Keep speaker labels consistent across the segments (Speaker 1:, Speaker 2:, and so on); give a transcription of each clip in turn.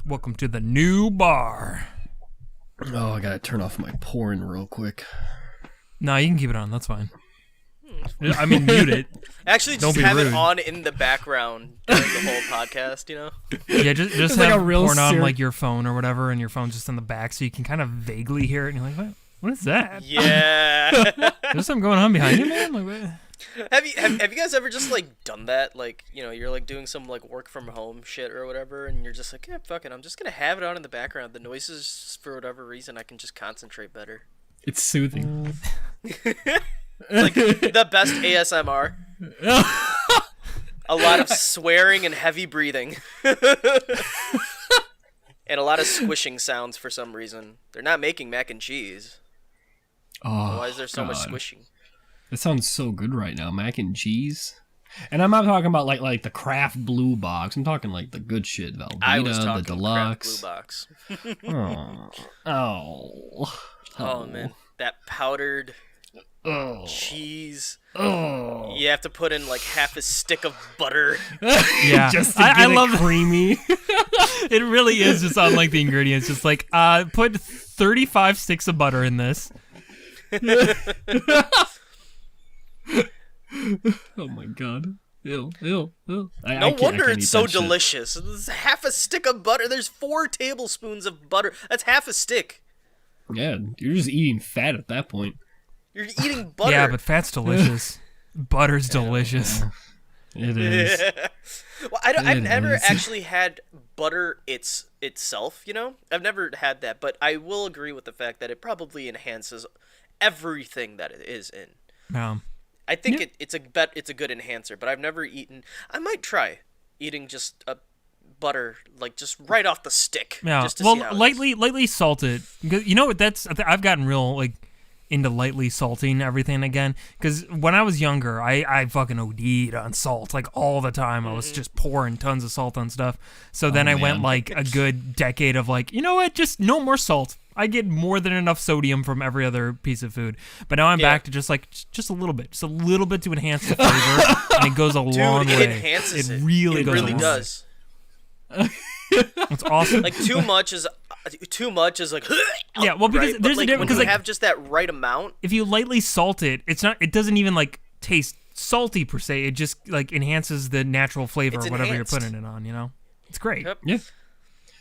Speaker 1: Welcome to the new bar.
Speaker 2: Oh, I gotta turn off my porn real quick.
Speaker 1: No, you can keep it on. That's fine. I mean, mute it.
Speaker 3: Actually,
Speaker 1: Don't
Speaker 3: just
Speaker 1: be
Speaker 3: have
Speaker 1: rude.
Speaker 3: it on in the background during the whole podcast, you know?
Speaker 1: Yeah, just
Speaker 2: like
Speaker 1: have
Speaker 2: a real
Speaker 1: porn on
Speaker 2: ser-
Speaker 1: like your phone or whatever, and your phone's just in the back, so you can kind of vaguely hear it. And you're like, what is that?
Speaker 3: Yeah.
Speaker 1: There's something going on behind you, man. Like, what?
Speaker 3: have you guys ever just, like, done that? Like, you know, you're, like, doing some, like, work from home shit or whatever, and you're just like, yeah, fuck it, I'm just gonna have it on in the background. The noises, for whatever reason, I can just concentrate better.
Speaker 2: It's soothing.
Speaker 3: Like, the best ASMR. A lot of swearing and heavy breathing. And a lot of squishing sounds for some reason. They're not making mac and cheese.
Speaker 2: Oh,
Speaker 3: Why is there so much
Speaker 2: God.
Speaker 3: squishing?
Speaker 2: That sounds so good right now, mac and cheese. And I'm not talking about like the Kraft Blue Box. I'm talking like the good shit,
Speaker 3: I was
Speaker 2: Velveeta,
Speaker 3: talking
Speaker 2: the
Speaker 3: Kraft
Speaker 2: Deluxe.
Speaker 3: Blue Box.
Speaker 2: Oh
Speaker 3: Man, that powdered
Speaker 2: Oh.
Speaker 3: cheese.
Speaker 2: Oh.
Speaker 3: You have to put in like half a stick of butter.
Speaker 1: Yeah,
Speaker 2: Just to get
Speaker 1: I
Speaker 2: it
Speaker 1: love
Speaker 2: creamy.
Speaker 1: it. Really is just on like the ingredients. Just like put 35 sticks of butter in this.
Speaker 2: Oh my God. Ew.
Speaker 3: No
Speaker 2: I
Speaker 3: wonder
Speaker 2: can't
Speaker 3: it's
Speaker 2: eat
Speaker 3: so
Speaker 2: that shit.
Speaker 3: delicious. It's half a stick of butter. There's 4 tablespoons of butter. That's half a stick.
Speaker 2: Yeah, you're just eating fat at that point.
Speaker 3: You're eating butter.
Speaker 1: Yeah, but fat's delicious. Butter's delicious.
Speaker 2: It is.
Speaker 3: Well, I've
Speaker 2: It
Speaker 3: never
Speaker 2: is.
Speaker 3: actually had butter itself, you know? I've never had that, but I will agree with the fact that it probably enhances everything that it is in. I think it's a good enhancer, but I've never eaten. I might try eating just a butter, like just right off the stick.
Speaker 1: Yeah.
Speaker 3: Just to
Speaker 1: Well,
Speaker 3: see how it
Speaker 1: lightly salted. You know what? I've gotten real like into lightly salting everything again. Because when I was younger, I fucking OD'd on salt like all the time. I was just pouring tons of salt on stuff. So then I went
Speaker 2: man.
Speaker 1: like a good decade of like, you know what? Just no more salt. I get more than enough sodium from every other piece of food. But now I'm back to just a little bit to enhance the flavor, and it goes a long
Speaker 3: Dude,
Speaker 1: way.
Speaker 3: it enhances it.
Speaker 1: Really
Speaker 3: It
Speaker 1: goes.
Speaker 3: really
Speaker 1: a long
Speaker 3: does.
Speaker 1: Way. It's awesome.
Speaker 3: Like too much is like
Speaker 1: Yeah, well, because
Speaker 3: right?
Speaker 1: there's
Speaker 3: but,
Speaker 1: a difference,
Speaker 3: like, when
Speaker 1: 'cause,
Speaker 3: you
Speaker 1: like,
Speaker 3: have just that right amount.
Speaker 1: if you lightly salt it, it doesn't even like taste salty per se. It just like enhances the natural flavor
Speaker 3: It's
Speaker 1: of whatever
Speaker 3: enhanced.
Speaker 1: you're putting it on, you know? It's great.
Speaker 3: Yep.
Speaker 2: Yeah.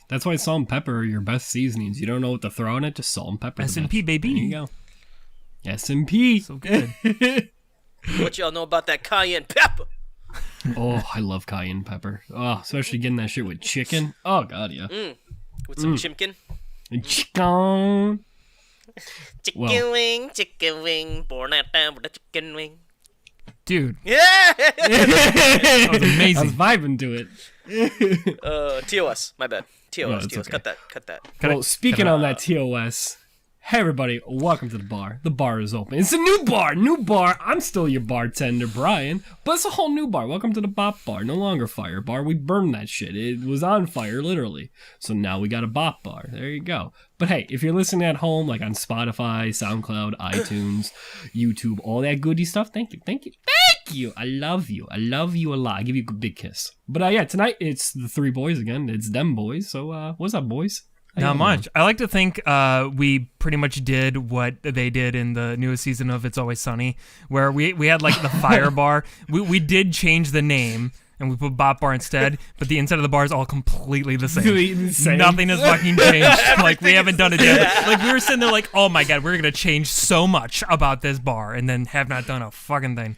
Speaker 2: That's why salt and pepper are your best seasonings. You don't know what to throw in it, just salt and pepper.
Speaker 1: S&P, baby.
Speaker 2: There you go. S&P.
Speaker 1: So good.
Speaker 3: What y'all know about that cayenne pepper?
Speaker 2: Oh, I love cayenne pepper. Oh, especially getting that shit with chicken. Oh, God, yeah.
Speaker 3: With some chimkin.
Speaker 2: Chicken.
Speaker 3: Chicken
Speaker 2: Well.
Speaker 3: wing, born out down with a chicken wing.
Speaker 1: Dude,
Speaker 3: Yeah!
Speaker 1: that was
Speaker 2: I was
Speaker 1: amazing.
Speaker 2: vibing to it.
Speaker 3: TOS, my bad. TOS,
Speaker 2: it's
Speaker 3: TOS,
Speaker 2: okay.
Speaker 3: cut that.
Speaker 2: Well, speaking on that TOS, hey everybody, welcome to the bar. The bar is open. It's a new bar. I'm still your bartender, Brian, but it's a whole new bar. Welcome to the BOP bar. No longer Fire Bar. We burned that shit. It was on fire, literally. So now we got a BOP bar. There you go. But hey, if you're listening at home, like on Spotify, SoundCloud, iTunes, YouTube, all that goody stuff, thank you. I love you a lot. I give you a big kiss. But yeah, tonight it's the 3 boys again. It's them boys. So what's up, boys? How
Speaker 1: Not
Speaker 2: you
Speaker 1: much. I like to think we pretty much did what they did in the newest season of It's Always Sunny, where we had like the fire bar. We did change the name, and we put Bop Bar instead, but the inside of the bar is all completely the same.
Speaker 2: Completely the same.
Speaker 1: Nothing has fucking changed. Like, we haven't done it yet. Like, we were sitting there like, oh my God, we're going to change so much about this bar, and then have not done a fucking thing.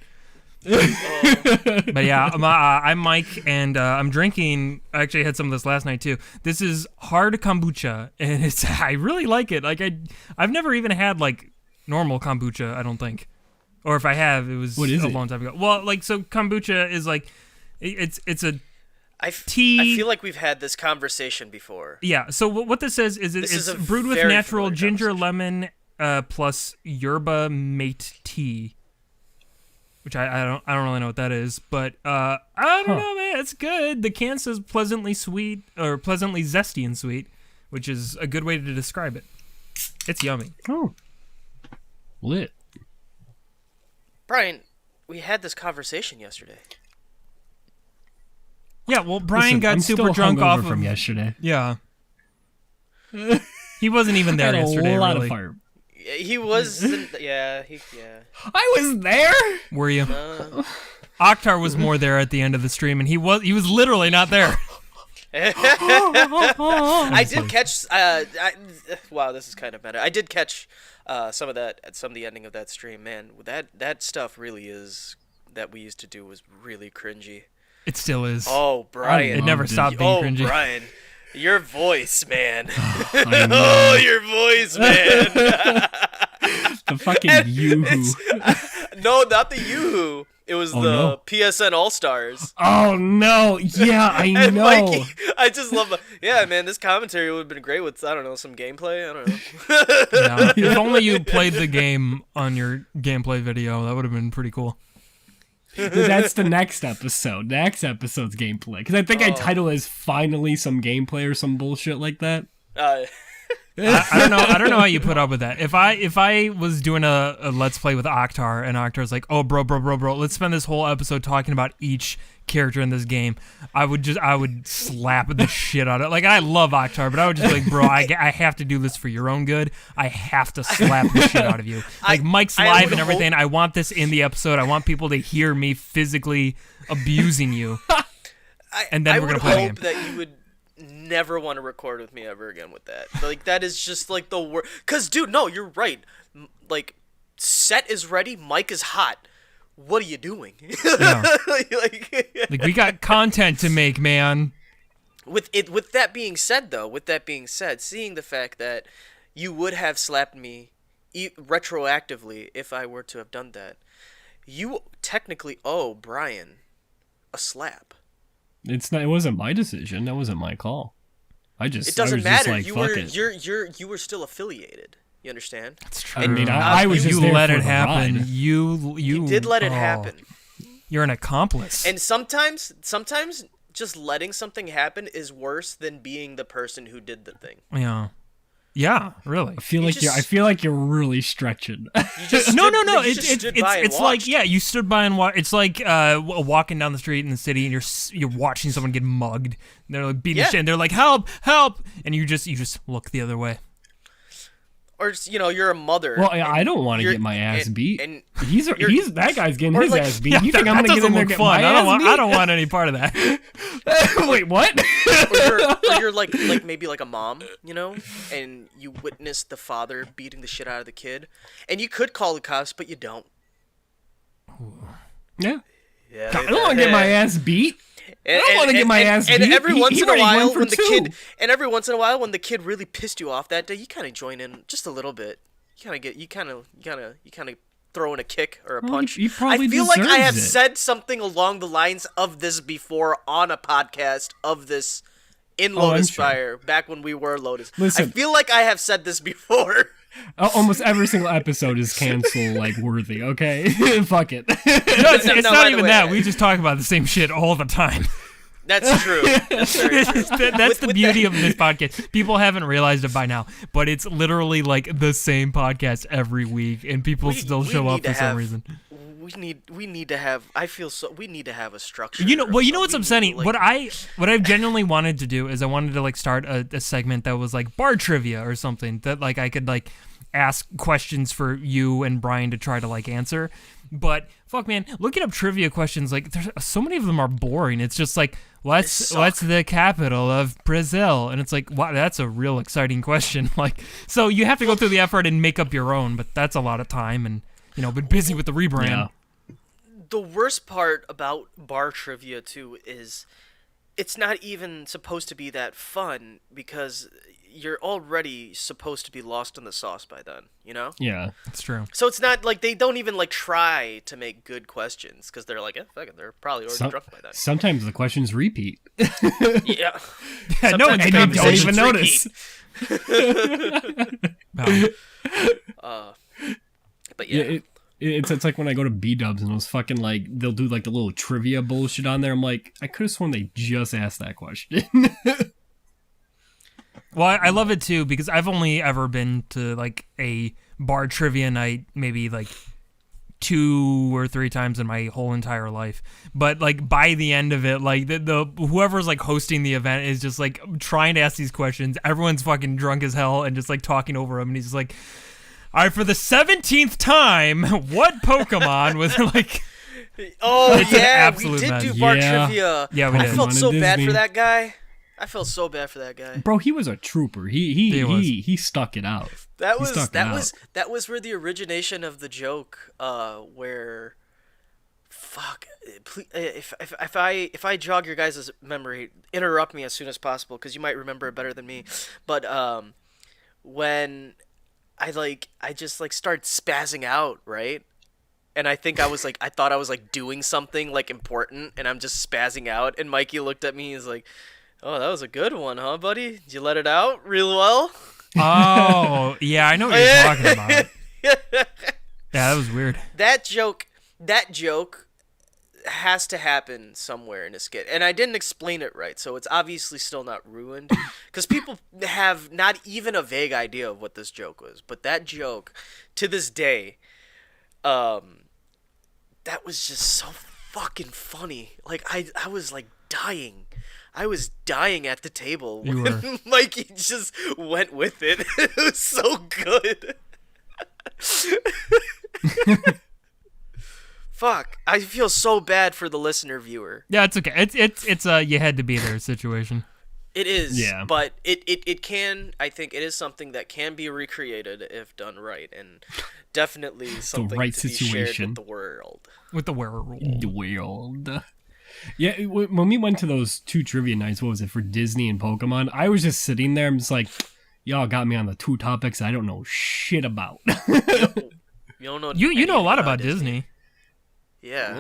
Speaker 1: But yeah, I'm Mike, and I'm drinking. I actually had some of this last night too. This is hard kombucha, and I really like it. Like I've never even had like normal kombucha. I don't think, or if I have, it was
Speaker 2: What is
Speaker 1: a
Speaker 2: it?
Speaker 1: long time ago. Well, like so kombucha is like it's a tea.
Speaker 3: I feel like we've had this conversation before.
Speaker 1: Yeah. So what this is
Speaker 3: This
Speaker 1: it's
Speaker 3: is a
Speaker 1: brewed with
Speaker 3: very
Speaker 1: natural
Speaker 3: familiar
Speaker 1: ginger,
Speaker 3: conversation.
Speaker 1: lemon, plus yerba mate tea. Which I don't really know what that is, but I don't know, man. It's good. The can says pleasantly sweet or pleasantly zesty and sweet, which is a good way to describe it. It's yummy.
Speaker 2: Oh. Lit.
Speaker 3: Brian, we had this conversation yesterday.
Speaker 1: Yeah, well, Brian
Speaker 2: Listen,
Speaker 1: got
Speaker 2: I'm
Speaker 1: super
Speaker 2: still
Speaker 1: drunk
Speaker 2: hungover
Speaker 1: off
Speaker 2: from
Speaker 1: of
Speaker 2: yesterday.
Speaker 1: yeah. He wasn't even there yesterday.
Speaker 2: A lot
Speaker 1: really.
Speaker 2: of fire.
Speaker 3: He was. Yeah.
Speaker 2: I was there.
Speaker 1: Were you? Akhtar was more there at the end of the stream, and he was literally not there.
Speaker 3: I did catch. Wow, this is kind of meta. I did catch some of the ending of that stream. Man, that stuff really is that we used to do was really cringy.
Speaker 1: It still is.
Speaker 3: Oh, Brian,
Speaker 1: it never stopped being cringy.
Speaker 3: Oh, Brian, your voice, man.
Speaker 2: Oh,
Speaker 3: your voice, man.
Speaker 2: The fucking Yoo-hoo.
Speaker 3: No, not the Yoo-hoo. It was PSN All-Stars.
Speaker 2: Oh, no. Yeah, I
Speaker 3: And
Speaker 2: know.
Speaker 3: Mikey, I just love yeah, man, this commentary would have been great with, I don't know, some gameplay. I don't know.
Speaker 1: Yeah. If only you played the game on your gameplay video, that would have been pretty cool.
Speaker 2: That's the next episode. Next episode's gameplay. Because I think I title is finally some gameplay or some bullshit like that.
Speaker 1: I don't know. I don't know how you put up with that. If I was doing a let's play with Akhtar and Akhtar's like, oh bro, let's spend this whole episode talking about each character in this game, I would slap the shit out of it. Like, I love Akhtar, but I would just be like, bro, I have to do this for your own good. I have to slap the shit out of you. Like, Mike's live and everything. I want this in the episode. I want people to hear me physically abusing you. And then we're gonna play the game.
Speaker 3: I would hope that you would never want to record with me ever again with that. Like, that is just like the worst. Cause, dude, no, you're right. Like, set is ready, mic is hot. What are you doing?
Speaker 1: Yeah. like we got content to make, man.
Speaker 3: With that being said, seeing the fact that you would have slapped me retroactively if I were to have done that, you technically owe Brian a slap.
Speaker 2: It wasn't my decision. That wasn't my call.
Speaker 3: It doesn't matter. You were still affiliated. You understand?
Speaker 1: That's true.
Speaker 2: I mean, I was just there
Speaker 1: let
Speaker 2: for
Speaker 1: it
Speaker 2: the
Speaker 1: happen.
Speaker 2: ride.
Speaker 3: You did let it happen.
Speaker 1: You're an accomplice.
Speaker 3: And sometimes just letting something happen is worse than being the person who did the thing.
Speaker 1: Yeah, really.
Speaker 2: I feel like you're really stretching.
Speaker 3: No.
Speaker 1: It's like, yeah, you stood by and watched. It's like walking down the street in the city and you're watching someone get mugged. And they're like beating shit. And they're like, help, and you just look the other way.
Speaker 3: Or you're a mother.
Speaker 2: Well, I don't want to get my ass beat.
Speaker 3: And
Speaker 2: he's that guy's getting his ass beat.
Speaker 1: Yeah,
Speaker 2: you think I'm gonna get in there and get my ass beat?
Speaker 1: I don't want any part of that.
Speaker 2: Wait, what?
Speaker 3: or you're like maybe like a mom, and you witness the father beating the shit out of the kid, and you could call the cops, but you don't.
Speaker 2: Yeah.
Speaker 3: Yeah.
Speaker 2: I don't want to get my ass beat. I don't want to get my ass beat.
Speaker 3: And every once in a while, when the kid
Speaker 2: kid
Speaker 3: really pissed you off that day, you kind of join in just a little bit. You kind of throw in a kick or a punch.
Speaker 2: He probably
Speaker 3: I feel like I have
Speaker 2: deserves it.
Speaker 3: said something along the lines of this before on a podcast of this in Lotus Fire back when we were Lotus.
Speaker 2: Listen.
Speaker 3: I feel like I have said this before.
Speaker 2: Almost every single episode is cancel worthy. Okay, fuck it.
Speaker 1: No, it's
Speaker 3: No,
Speaker 1: not
Speaker 3: by
Speaker 1: even
Speaker 3: the way,
Speaker 1: that. We just talk about the same shit all the time.
Speaker 3: That's true. That's very true.
Speaker 1: That's the beauty of this podcast. People haven't realized it by now, but it's literally like the same podcast every week, and people still show up for some reason.
Speaker 3: We need to have. I feel so. We need to have a structure.
Speaker 1: You know what's upsetting? What I've genuinely wanted to do is I wanted to start a segment that was like bar trivia or something that I could ask questions for you and Brian to try to answer. But fuck, man, looking up trivia questions, there's so many of them are boring. It's just what's the capital of Brazil? And it's like, wow, that's a real exciting question. So you have to go through the effort and make up your own, but that's a lot of time and been busy with the rebrand.
Speaker 2: Yeah.
Speaker 3: The worst part about bar trivia too is it's not even supposed to be that fun because you're already supposed to be lost in the sauce by then,
Speaker 2: Yeah,
Speaker 1: that's true.
Speaker 3: So it's not like they don't even try to make good questions because they're like, fuck it, they're probably already drunk by then.
Speaker 2: Sometimes the questions repeat.
Speaker 3: Yeah.
Speaker 1: No one's
Speaker 2: and they don't even notice.
Speaker 3: But yeah.
Speaker 2: It's like when I go to B-dubs and those fucking they'll do the little trivia bullshit on there. I'm like, I could have sworn they just asked that question.
Speaker 1: Well, I love it too because I've only ever been to a bar trivia night maybe 2 or 3 times in my whole entire life. But like by the end of it, like the whoever's like hosting the event is just like trying to ask these questions. Everyone's fucking drunk as hell and just like talking over him, and he's just like, all right, for the 17th time, what Pokemon was like?
Speaker 3: Oh
Speaker 1: It's an
Speaker 3: yeah,
Speaker 1: absolute
Speaker 3: we did
Speaker 1: mess.
Speaker 3: do bar
Speaker 2: Yeah.
Speaker 3: trivia.
Speaker 1: Yeah, we
Speaker 3: I
Speaker 1: did.
Speaker 3: felt so bad
Speaker 2: Disney.
Speaker 3: for that guy. I felt so bad for that guy.
Speaker 2: Bro, he was a trooper. He stuck it out.
Speaker 3: That
Speaker 2: He
Speaker 3: was
Speaker 2: stuck it
Speaker 3: that
Speaker 2: out.
Speaker 3: was that was where the origination of the joke, where, fuck, please, if I jog your guys' memory, interrupt me as soon as possible because you might remember it better than me. But when I just like started spazzing out, right? And I think I thought I was like doing something like important, and I'm just spazzing out. And Mikey looked at me, he's like, "Oh, that was a good one, huh, buddy? Did you let it out real well?"
Speaker 1: Oh, yeah, I know what you're talking about. Yeah, that was weird.
Speaker 3: That joke has to happen somewhere in a skit, and I didn't explain it right, so it's obviously still not ruined, because people have not even a vague idea of what this joke was. But that joke, to this day, that was just so fucking funny. Like I was like dying. I was dying at the table
Speaker 1: You
Speaker 3: when
Speaker 1: were.
Speaker 3: Mikey just went with it. It was so good. Fuck. I feel so bad for the listener viewer.
Speaker 1: Yeah, it's okay. It's a you had to be there situation.
Speaker 3: It is,
Speaker 2: Yeah.
Speaker 3: but it can, I think it is something that can be recreated if done right, and definitely something
Speaker 2: right
Speaker 3: to be shared
Speaker 2: situation.
Speaker 3: with the world.
Speaker 1: With the werewolf.
Speaker 2: The world. Yeah, when we went to those 2 trivia nights, what was it, for Disney and Pokemon, I was just sitting there, I'm just like, y'all got me on the 2 topics I don't know shit about.
Speaker 3: You don't know
Speaker 1: You know a
Speaker 3: anything
Speaker 1: lot about Disney.
Speaker 3: Yeah.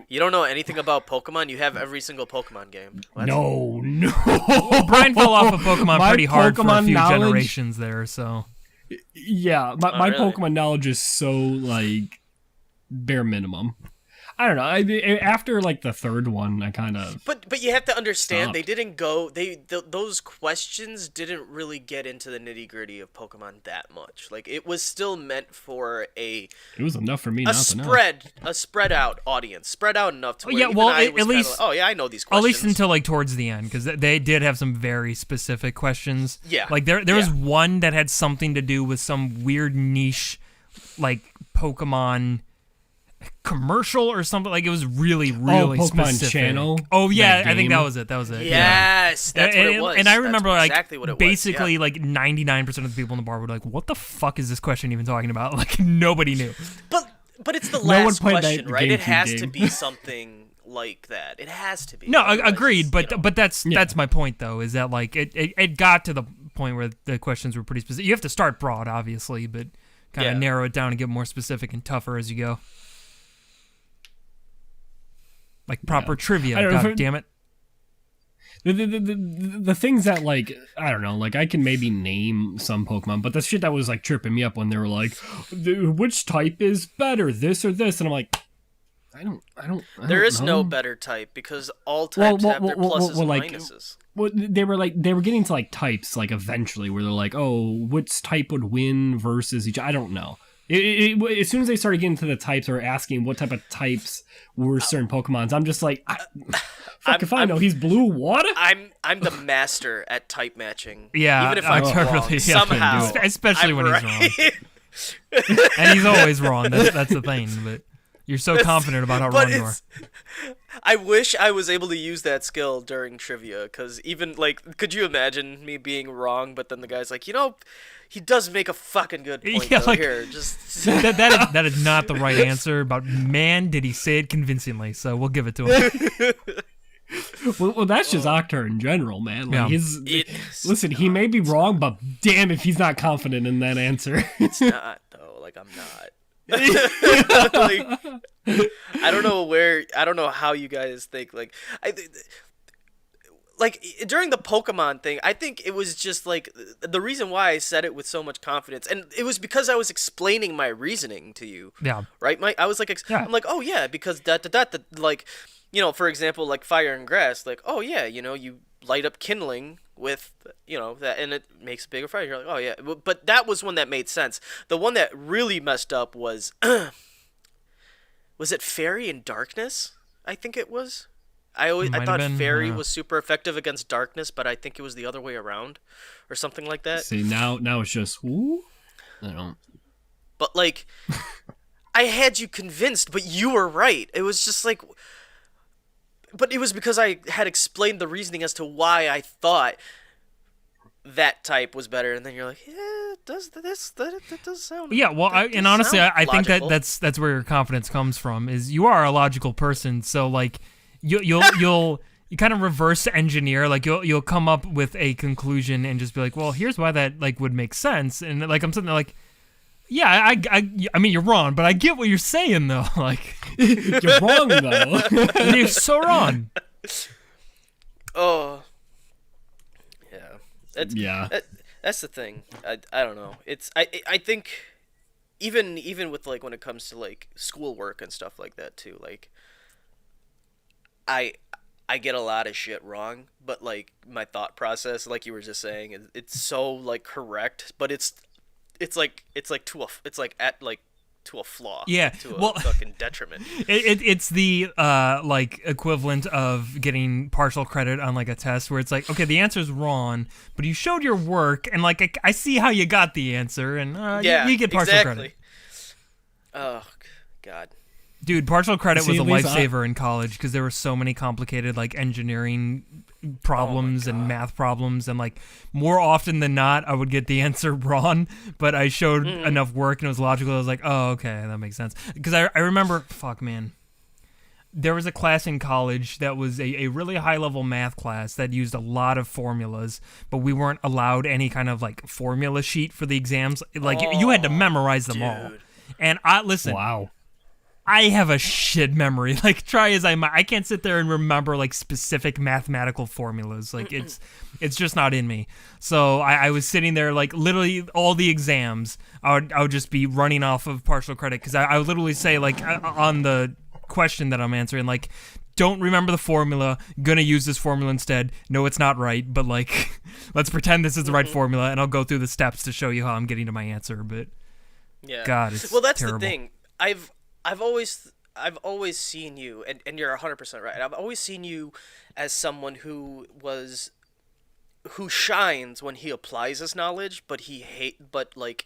Speaker 3: You don't know anything about Pokemon? You have every single Pokemon game. What?
Speaker 2: No.
Speaker 1: Brian fell off of Pokemon
Speaker 2: My
Speaker 1: pretty hard for a
Speaker 2: Pokemon
Speaker 1: few
Speaker 2: knowledge-
Speaker 1: generations there, so.
Speaker 2: Yeah, my
Speaker 3: really?
Speaker 2: Pokemon knowledge is so, like, bare minimum. I don't know. After, like, the 3rd one, I kind of...
Speaker 3: But you have to understand,
Speaker 2: Stop.
Speaker 3: they didn't go. Those questions didn't really get into the nitty gritty of Pokemon that much. Like, it was still meant for
Speaker 2: It was enough for me
Speaker 3: a
Speaker 2: not to know.
Speaker 3: spread out audience, spread out enough to where
Speaker 1: yeah,
Speaker 3: even
Speaker 1: well,
Speaker 3: I
Speaker 1: at
Speaker 3: was kinda
Speaker 1: least-
Speaker 3: like, oh yeah, I know these
Speaker 1: At
Speaker 3: questions.
Speaker 1: least until like towards the end, because they did have some very specific questions.
Speaker 3: Yeah.
Speaker 1: Like there was
Speaker 3: Yeah.
Speaker 1: one that had something to do with some weird niche, like Pokemon commercial or something. Like it was really
Speaker 2: Pokemon
Speaker 1: specific.
Speaker 2: Channel,
Speaker 1: Oh yeah,
Speaker 2: that
Speaker 1: I think
Speaker 2: game.
Speaker 1: that was it. Yeah.
Speaker 3: Yes, that's what it was.
Speaker 1: And I
Speaker 3: That's
Speaker 1: remember like
Speaker 3: exactly what it was,
Speaker 1: basically
Speaker 3: yeah.
Speaker 1: like 99% of the people in the bar were like, "What the fuck is this question even talking about?" Like nobody knew.
Speaker 3: But it's the
Speaker 2: one
Speaker 3: last
Speaker 2: played that
Speaker 3: question, right? It
Speaker 2: GameCube
Speaker 3: has to
Speaker 2: game.
Speaker 3: be something like that. It has to be.
Speaker 1: No,
Speaker 3: Otherwise,
Speaker 1: agreed. But
Speaker 3: you know.
Speaker 1: but that's
Speaker 2: Yeah.
Speaker 1: that's my point though. Is that like it got to the point where the questions were pretty specific. You have to start broad, obviously, but kind of
Speaker 3: Yeah.
Speaker 1: narrow it down and get more specific and tougher as you go. Like proper trivia.
Speaker 2: I don't know
Speaker 1: God
Speaker 2: if it-
Speaker 1: damn it.
Speaker 2: The things that, like, I don't know, like, I can maybe name some Pokemon, but the shit that was, like, tripping me up when they were like, which type is better, this or this? And I'm like, I don't
Speaker 3: There is
Speaker 2: know.
Speaker 3: no better type because all types have their pluses and
Speaker 2: like,
Speaker 3: minuses.
Speaker 2: Well, they were getting to, like, types, like, eventually, where they're like, oh, which type would win versus each. I don't know. As soon as they started getting to the types or asking what type of types were certain Pokemons, I'm just like, fuck if I know. He's blue water?
Speaker 3: I'm the master at type matching.
Speaker 1: Yeah,
Speaker 3: even if
Speaker 1: I
Speaker 3: I'm
Speaker 1: totally-
Speaker 3: wrong,
Speaker 1: yeah,
Speaker 3: somehow,
Speaker 1: especially
Speaker 3: I'm
Speaker 1: when he's
Speaker 3: right.
Speaker 1: And he's always wrong. That's the thing. But you're so confident about how
Speaker 3: But
Speaker 1: wrong you are.
Speaker 3: I wish I was able to use that skill during trivia, because even, like, could you imagine me being wrong, but then the guy's like, he does make a fucking good point,
Speaker 1: Yeah,
Speaker 3: though.
Speaker 1: like-
Speaker 3: Here, just...
Speaker 1: that is not the right answer, but man, did he say it convincingly, so we'll give it to him.
Speaker 2: Well, that's just Akhtar in general, man. Like,
Speaker 1: Yeah.
Speaker 3: It is
Speaker 2: listen, he may be wrong, but damn if he's not confident in that answer.
Speaker 3: It's not, though. Like, I'm not. Like, I don't know how you guys think. Like, during the Pokemon thing, I think it was just like the reason why I said it with so much confidence, and it was because I was explaining my reasoning to you.
Speaker 1: Yeah.
Speaker 3: Right, Mike? I was like,
Speaker 1: Yeah.
Speaker 3: I'm like, oh yeah, because like, for example, like fire and grass, like, oh yeah, you light up kindling with, that, and it makes a bigger fire. You're like, oh yeah, but that was one that made sense. The one that really messed up was was it Fairy and Darkness? I think it was. I
Speaker 1: Might have
Speaker 3: thought
Speaker 1: been,
Speaker 3: Fairy was super effective against Darkness, but I think it was the other way around, or something like that.
Speaker 2: See, now it's just, ooh, I don't.
Speaker 3: But like, I had you convinced, but you were right. It was just like, but it was because I had explained the reasoning as to why I thought that type was better, and then you're like, yeah, that does sound.
Speaker 1: Yeah, well, and honestly, I think
Speaker 3: logical.
Speaker 1: that's where your confidence comes from. Is you are a logical person, so like you'll you kind of reverse engineer, like you'll come up with a conclusion and just be like, well, here's why that like would make sense, and like I'm sitting there like, yeah, I mean you're wrong, but I get what you're saying though, like
Speaker 2: You're wrong though.
Speaker 1: you're so wrong.
Speaker 3: Oh, yeah.
Speaker 2: Yeah.
Speaker 3: That's the thing. I don't know. I think even with like when it comes to like schoolwork and stuff like that too, like I get a lot of shit wrong, but like my thought process, like you were just saying, it's so like correct, but it's like to a flaw.
Speaker 1: Yeah,
Speaker 3: To a
Speaker 1: well,
Speaker 3: fucking detriment.
Speaker 1: It's the like equivalent of getting partial credit on like a test where it's like, okay, the answer's wrong, but you showed your work, and like I see how you got the answer, and
Speaker 3: Yeah,
Speaker 1: you get partial
Speaker 3: exactly.
Speaker 1: credit.
Speaker 3: Oh God.
Speaker 1: Dude, partial credit
Speaker 2: See,
Speaker 1: was a
Speaker 2: at least
Speaker 1: lifesaver in college because there were so many complicated like engineering problems and math problems, and like more often than not I would get the answer wrong, but I showed enough work and it was logical. I was like, oh, okay, that makes sense. Because I remember, fuck man, there was a class in college that was a really high level math class that used a lot of formulas, but we weren't allowed any kind of like formula sheet for the exams. Like you had to memorize them all. And listen,
Speaker 2: Wow.
Speaker 1: I have a shit memory. Like, try as I might, I can't sit there and remember like specific mathematical formulas. Like, it's just not in me. So I was sitting there like literally all the exams. I would just be running off of partial credit because I would literally say like on the question that I'm answering, like, don't remember the formula, gonna use this formula instead. No, it's not right, but like let's pretend this is the right formula, and I'll go through the steps to show you how I'm getting to my answer. But
Speaker 3: Yeah.
Speaker 1: God, it's
Speaker 3: well, that's
Speaker 1: terrible.
Speaker 3: the thing. I've always seen you, and you're 100% right. I've always seen you as someone who shines when he applies his knowledge, but like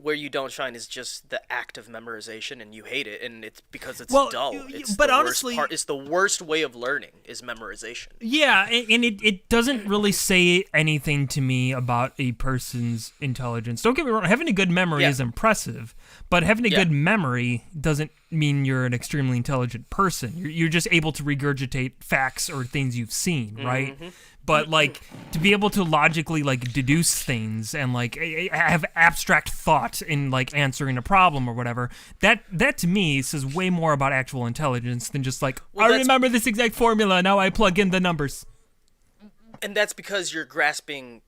Speaker 3: where you don't shine is just the act of memorization, and you hate it, and it's because it's dull.
Speaker 1: But honestly,
Speaker 3: it's the worst way of learning is memorization.
Speaker 1: Yeah, and it doesn't really say anything to me about a person's intelligence. Don't get me wrong, having a good memory is impressive, but having a good memory doesn't mean you're an extremely intelligent person. You're just able to regurgitate facts or things you've seen, right? But like to be able to logically like deduce things and like have abstract thought in like answering a problem or whatever, that to me says way more about actual intelligence than just like, I remember this exact formula, now I plug in the numbers.
Speaker 3: And that's because you're grasping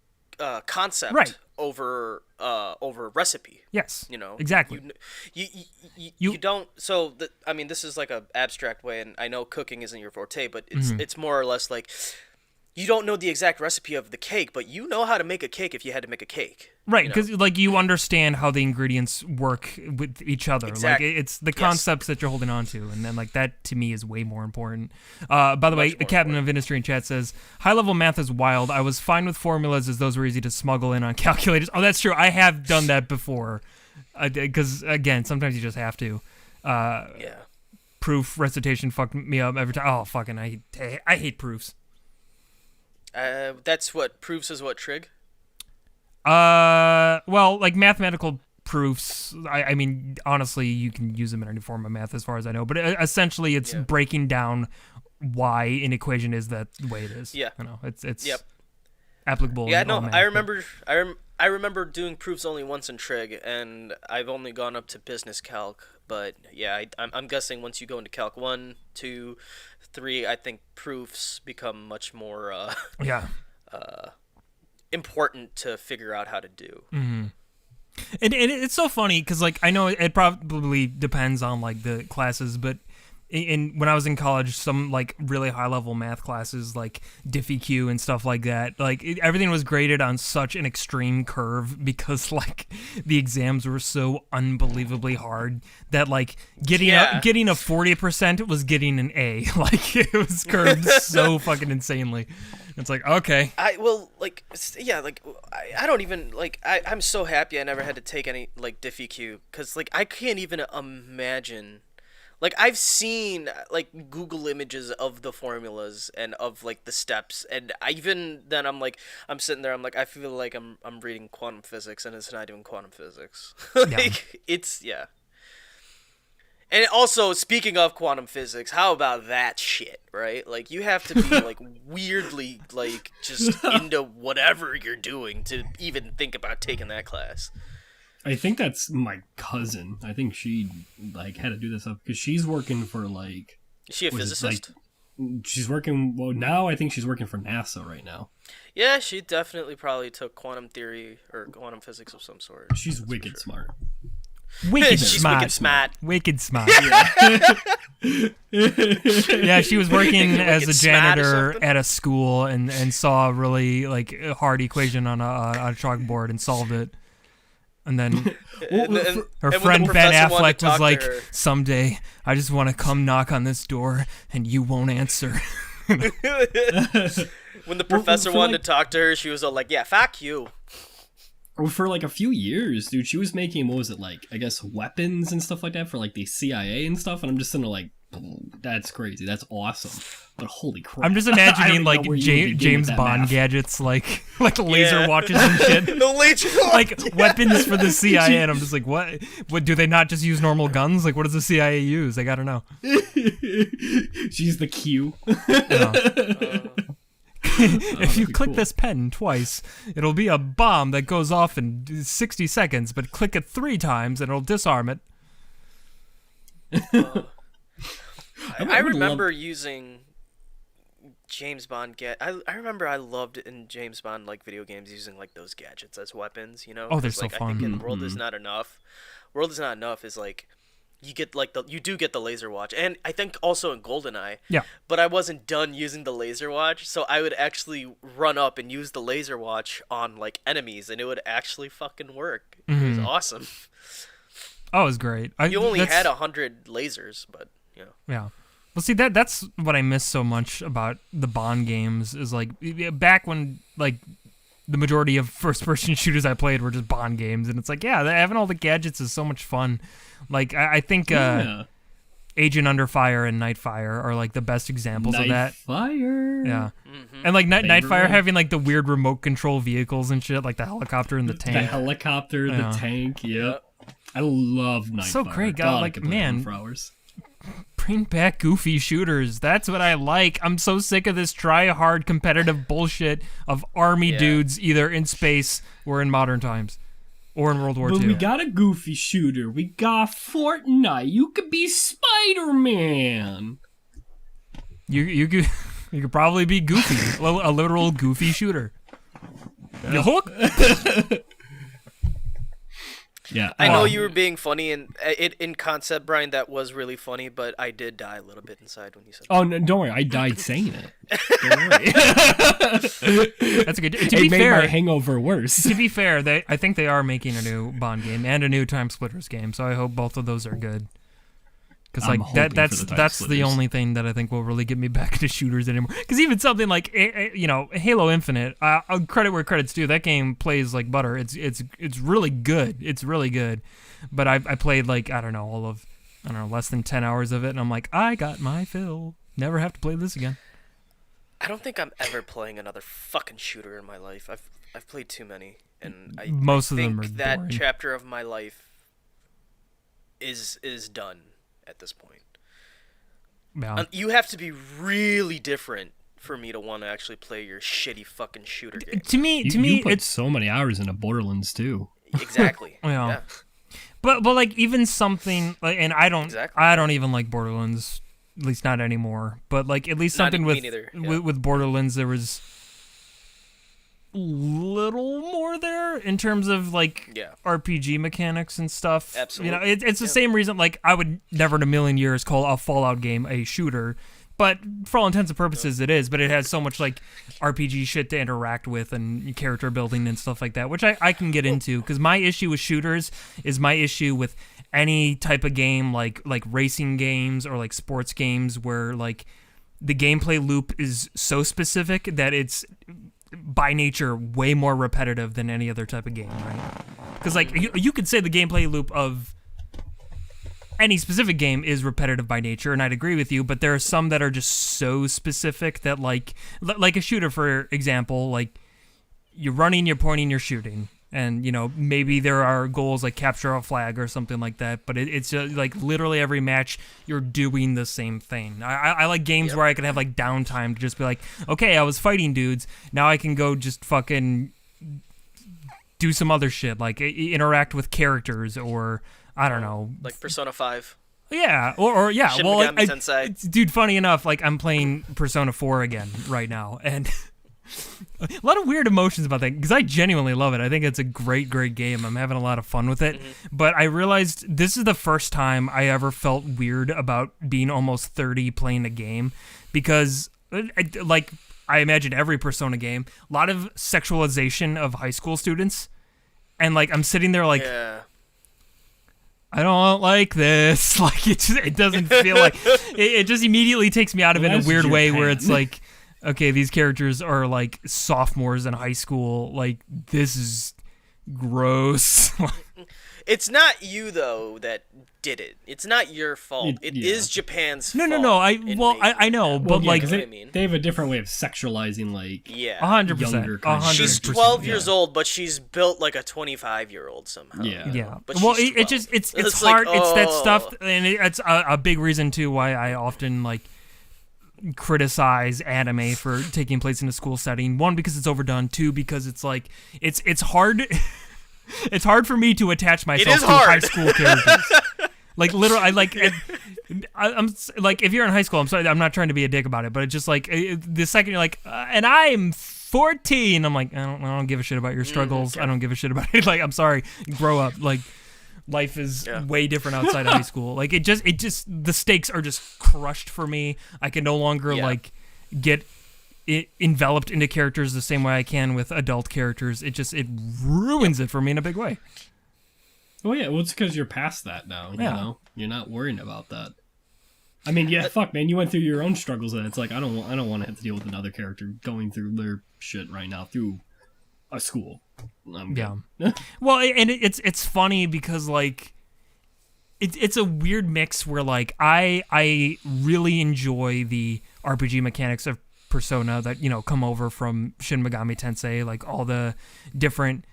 Speaker 3: concept over recipe.
Speaker 1: Yes.
Speaker 3: You know.
Speaker 1: Exactly.
Speaker 3: You don't. So I mean, this is like a abstract way, and I know cooking isn't your forte, but it's more or less like you don't know the exact recipe of the cake, but you know how to make a cake if you had to make a cake.
Speaker 1: Right, because like you understand how the ingredients work with each other.
Speaker 3: Exactly.
Speaker 1: Like it's the concepts that you're holding on to, and then like that to me is way more important. By the way, the captain of industry in chat says high level math is wild. I was fine with formulas as those were easy to smuggle in on calculators. Oh, that's true. I have done that before. Because again, sometimes you just have to. Proof recitation fucked me up every time. Oh, fucking I hate proofs.
Speaker 3: That's what proofs is what trig.
Speaker 1: Well, like mathematical proofs, I mean, honestly, you can use them in any form of math as far as I know, but essentially it's breaking down why an equation is that the way it is.
Speaker 3: Yeah.
Speaker 1: You know, it's applicable.
Speaker 3: Yeah,
Speaker 1: in
Speaker 3: no,
Speaker 1: all math,
Speaker 3: I remember doing proofs only once in trig, and I've only gone up to business calc, but yeah, I'm guessing once you go into calc 1, 2, 3, I think proofs become much more important to figure out how to do.
Speaker 1: Mm-hmm. And it's so funny because like I know it probably depends on like the classes, but when I was in college, some like really high level math classes like DiffyQ and stuff like that, like everything was graded on such an extreme curve because like the exams were so unbelievably hard that like getting a 40% was getting an A. Like it was curved so fucking insanely. It's like, okay.
Speaker 3: I don't even, like, I'm so happy I never had to take any, like, DiffyQ, because, like, I can't even imagine, like, I've seen, like, Google images of the formulas and of, like, the steps, and then I'm sitting there, I'm like, I feel like I'm reading quantum physics, and it's not even quantum physics. Like, yeah. And also, speaking of quantum physics, how about that shit, right? Like, you have to be, like, weirdly, like, just into whatever you're doing to even think about taking that class.
Speaker 2: I think that's my cousin. I think she, like, had to do this stuff because she's working for, like...
Speaker 3: Is she a physicist?
Speaker 2: She's working... Well, now I think she's working for NASA right now.
Speaker 3: Yeah, she definitely probably took quantum theory or quantum physics of some sort.
Speaker 2: She's wicked smart.
Speaker 1: Wicked
Speaker 3: She's
Speaker 1: smart.
Speaker 3: wicked smart.
Speaker 1: Wicked smart. Yeah, she was working as a janitor at a school and saw a really like hard equation on a chalkboard and solved it. And then her friend Ben Affleck was like, "Someday I just want to come knock on this door and you won't answer."
Speaker 3: When the professor wanted to talk to her, she was all like, "Yeah, fuck you."
Speaker 2: For like a few years, dude, she was making, what was it, like, I guess weapons and stuff like that for like the CIA and stuff, and I'm just sitting there like, that's crazy, that's awesome, but holy crap.
Speaker 1: I'm just imagining like James Bond gadgets, like laser watches and shit.
Speaker 3: The laser
Speaker 1: like weapons for the CIA, and I'm just like, what do they not just use normal guns? Like, what does the CIA use? I gotta know.
Speaker 2: She's the Q.
Speaker 1: If you click this pen twice, it'll be a bomb that goes off in 60 seconds, but click it 3 times and it'll disarm it.
Speaker 3: I remember using James Bond I remember I loved in James Bond like video games using like those gadgets as weapons, you know?
Speaker 1: Oh, they're so
Speaker 3: like,
Speaker 1: fun.
Speaker 3: I think in World Is Not Enough. World Is Not Enough is like you get like you do get the laser watch, and I think also in GoldenEye.
Speaker 1: Yeah.
Speaker 3: But I wasn't done using the laser watch, so I would actually run up and use the laser watch on like enemies, and it would actually fucking work. It was awesome.
Speaker 1: Oh, it was great.
Speaker 3: You only had 100 lasers, but you know.
Speaker 1: Yeah. Well, see that's what I miss so much about the Bond games is like back when like the majority of first-person shooters I played were just Bond games, and it's like, yeah, having all the gadgets is so much fun. Like, I think Agent Under Fire and Nightfire are, like, the best examples of that.
Speaker 2: Nightfire.
Speaker 1: Yeah. And, like, Nightfire having, like, the weird remote control vehicles and shit, like the helicopter and the tank.
Speaker 2: The helicopter, the tank, yep. I love Nightfire.
Speaker 1: So great, God, like, man.
Speaker 2: For hours.
Speaker 1: Bring back goofy shooters. That's what I like. I'm so sick of this try-hard competitive bullshit of army dudes either in space or in modern times. Or in World War II.
Speaker 2: But we got a goofy shooter. We got Fortnite. You could be Spider-Man.
Speaker 1: You could probably be Goofy, a literal goofy shooter. You hook?
Speaker 2: Yeah,
Speaker 3: I know you were being funny, and in concept, Brian, that was really funny, but I did die a little bit inside when you said that.
Speaker 2: Oh, no, don't worry. I died saying it. Don't worry.
Speaker 1: That's good.
Speaker 2: It made my hangover worse.
Speaker 1: To be fair, I think they are making a new Bond game and a new Time Splitters game, so I hope both of those are good. Because like that's the only thing that I think will really get me back into shooters anymore. Because even something like Halo Infinite, I'll credit where credit's due. That game plays like butter. It's really good. It's really good. But I played like less than 10 hours of it, and I'm like, I got my fill. Never have to play this again.
Speaker 3: I don't think I'm ever playing another fucking shooter in my life. I've played too many, and I think that chapter of my life is done at this point.
Speaker 1: Yeah.
Speaker 3: You have to be really different for me to want to actually play your shitty fucking shooter game.
Speaker 1: To me,
Speaker 2: you put so many hours into Borderlands too.
Speaker 3: Exactly.
Speaker 1: Yeah. But like even something like, and I don't even like Borderlands, at least not anymore. But like at least something with Borderlands, there was little more there. similar in terms of like RPG mechanics and stuff.
Speaker 3: Absolutely.
Speaker 1: It's the same reason. Like, I would never in a million years call a Fallout game a shooter, but for all intents and purposes, it is. But it has so much like RPG shit to interact with and character building and stuff like that, which I can get into, because my issue with shooters is my issue with any type of game like racing games or like sports games where like the gameplay loop is so specific that it's by nature way more repetitive than any other type of game, right? Because like you could say the gameplay loop of any specific game is repetitive by nature, and I'd agree with you, but there are some that are just so specific that like a shooter, for example, like you're running, you're pointing, you're shooting, and maybe there are goals like capture a flag or something like that, but it's like literally every match you're doing the same thing. I like games where I can have like downtime to just be like, okay, I was fighting dudes, now I can go just fucking do some other shit, like interact with characters, or I don't know,
Speaker 3: like Persona 5.
Speaker 1: Yeah, or yeah.
Speaker 3: Shin
Speaker 1: Well,
Speaker 3: Megami
Speaker 1: dude, funny enough, like I'm playing Persona 4 again right now, and a lot of weird emotions about that, because I genuinely love it. I think it's a great game. I'm having a lot of fun with it. But I realized this is the first time I ever felt weird about being almost 30 playing a game, because like I imagine every Persona game, a lot of sexualization of high school students, and like I'm sitting there like.
Speaker 3: Yeah.
Speaker 1: I don't like this. Like it doesn't feel like it just immediately takes me out of it in a weird way where it's like, okay, these characters are like sophomores in high school. Like, this is gross.
Speaker 3: It's not you though that did it. It's not your fault. It is Japan's fault.
Speaker 1: No. I know, but like
Speaker 2: they have a different way of sexualizing
Speaker 1: 100%.
Speaker 3: She's 12 years old, but she's built like a 25-year-old somehow.
Speaker 1: Yeah.
Speaker 3: But
Speaker 1: well,
Speaker 3: it's
Speaker 1: hard.
Speaker 3: like,
Speaker 1: it's that stuff, and it's a big reason too why I often like criticize anime for taking place in a school setting. One, because it's overdone. Two, because it's like it's hard. It's hard for me to attach myself to high school characters. Like literally, I'm like, if you're in high school, I'm sorry, I'm not trying to be a dick about it, but it's just like the second you're like, and I'm 14, I'm like, I don't give a shit about your struggles. I don't give a shit about it. Like, I'm sorry, grow up. Like, life is way different outside of high school. Like, it just the stakes are just crushed for me. I can no longer like get enveloped into characters the same way I can with adult characters. It ruins it for me in a big way.
Speaker 2: Well, yeah, well, it's because you're past that now. You know, you're not worrying about that. I mean, fuck, man, you went through your own struggles, and it's like I don't want to have to deal with another character going through their shit right now through a school.
Speaker 1: Well, and it's funny because like it's a weird mix where like I really enjoy the RPG mechanics of Persona that come over from Shin Megami Tensei, like all the different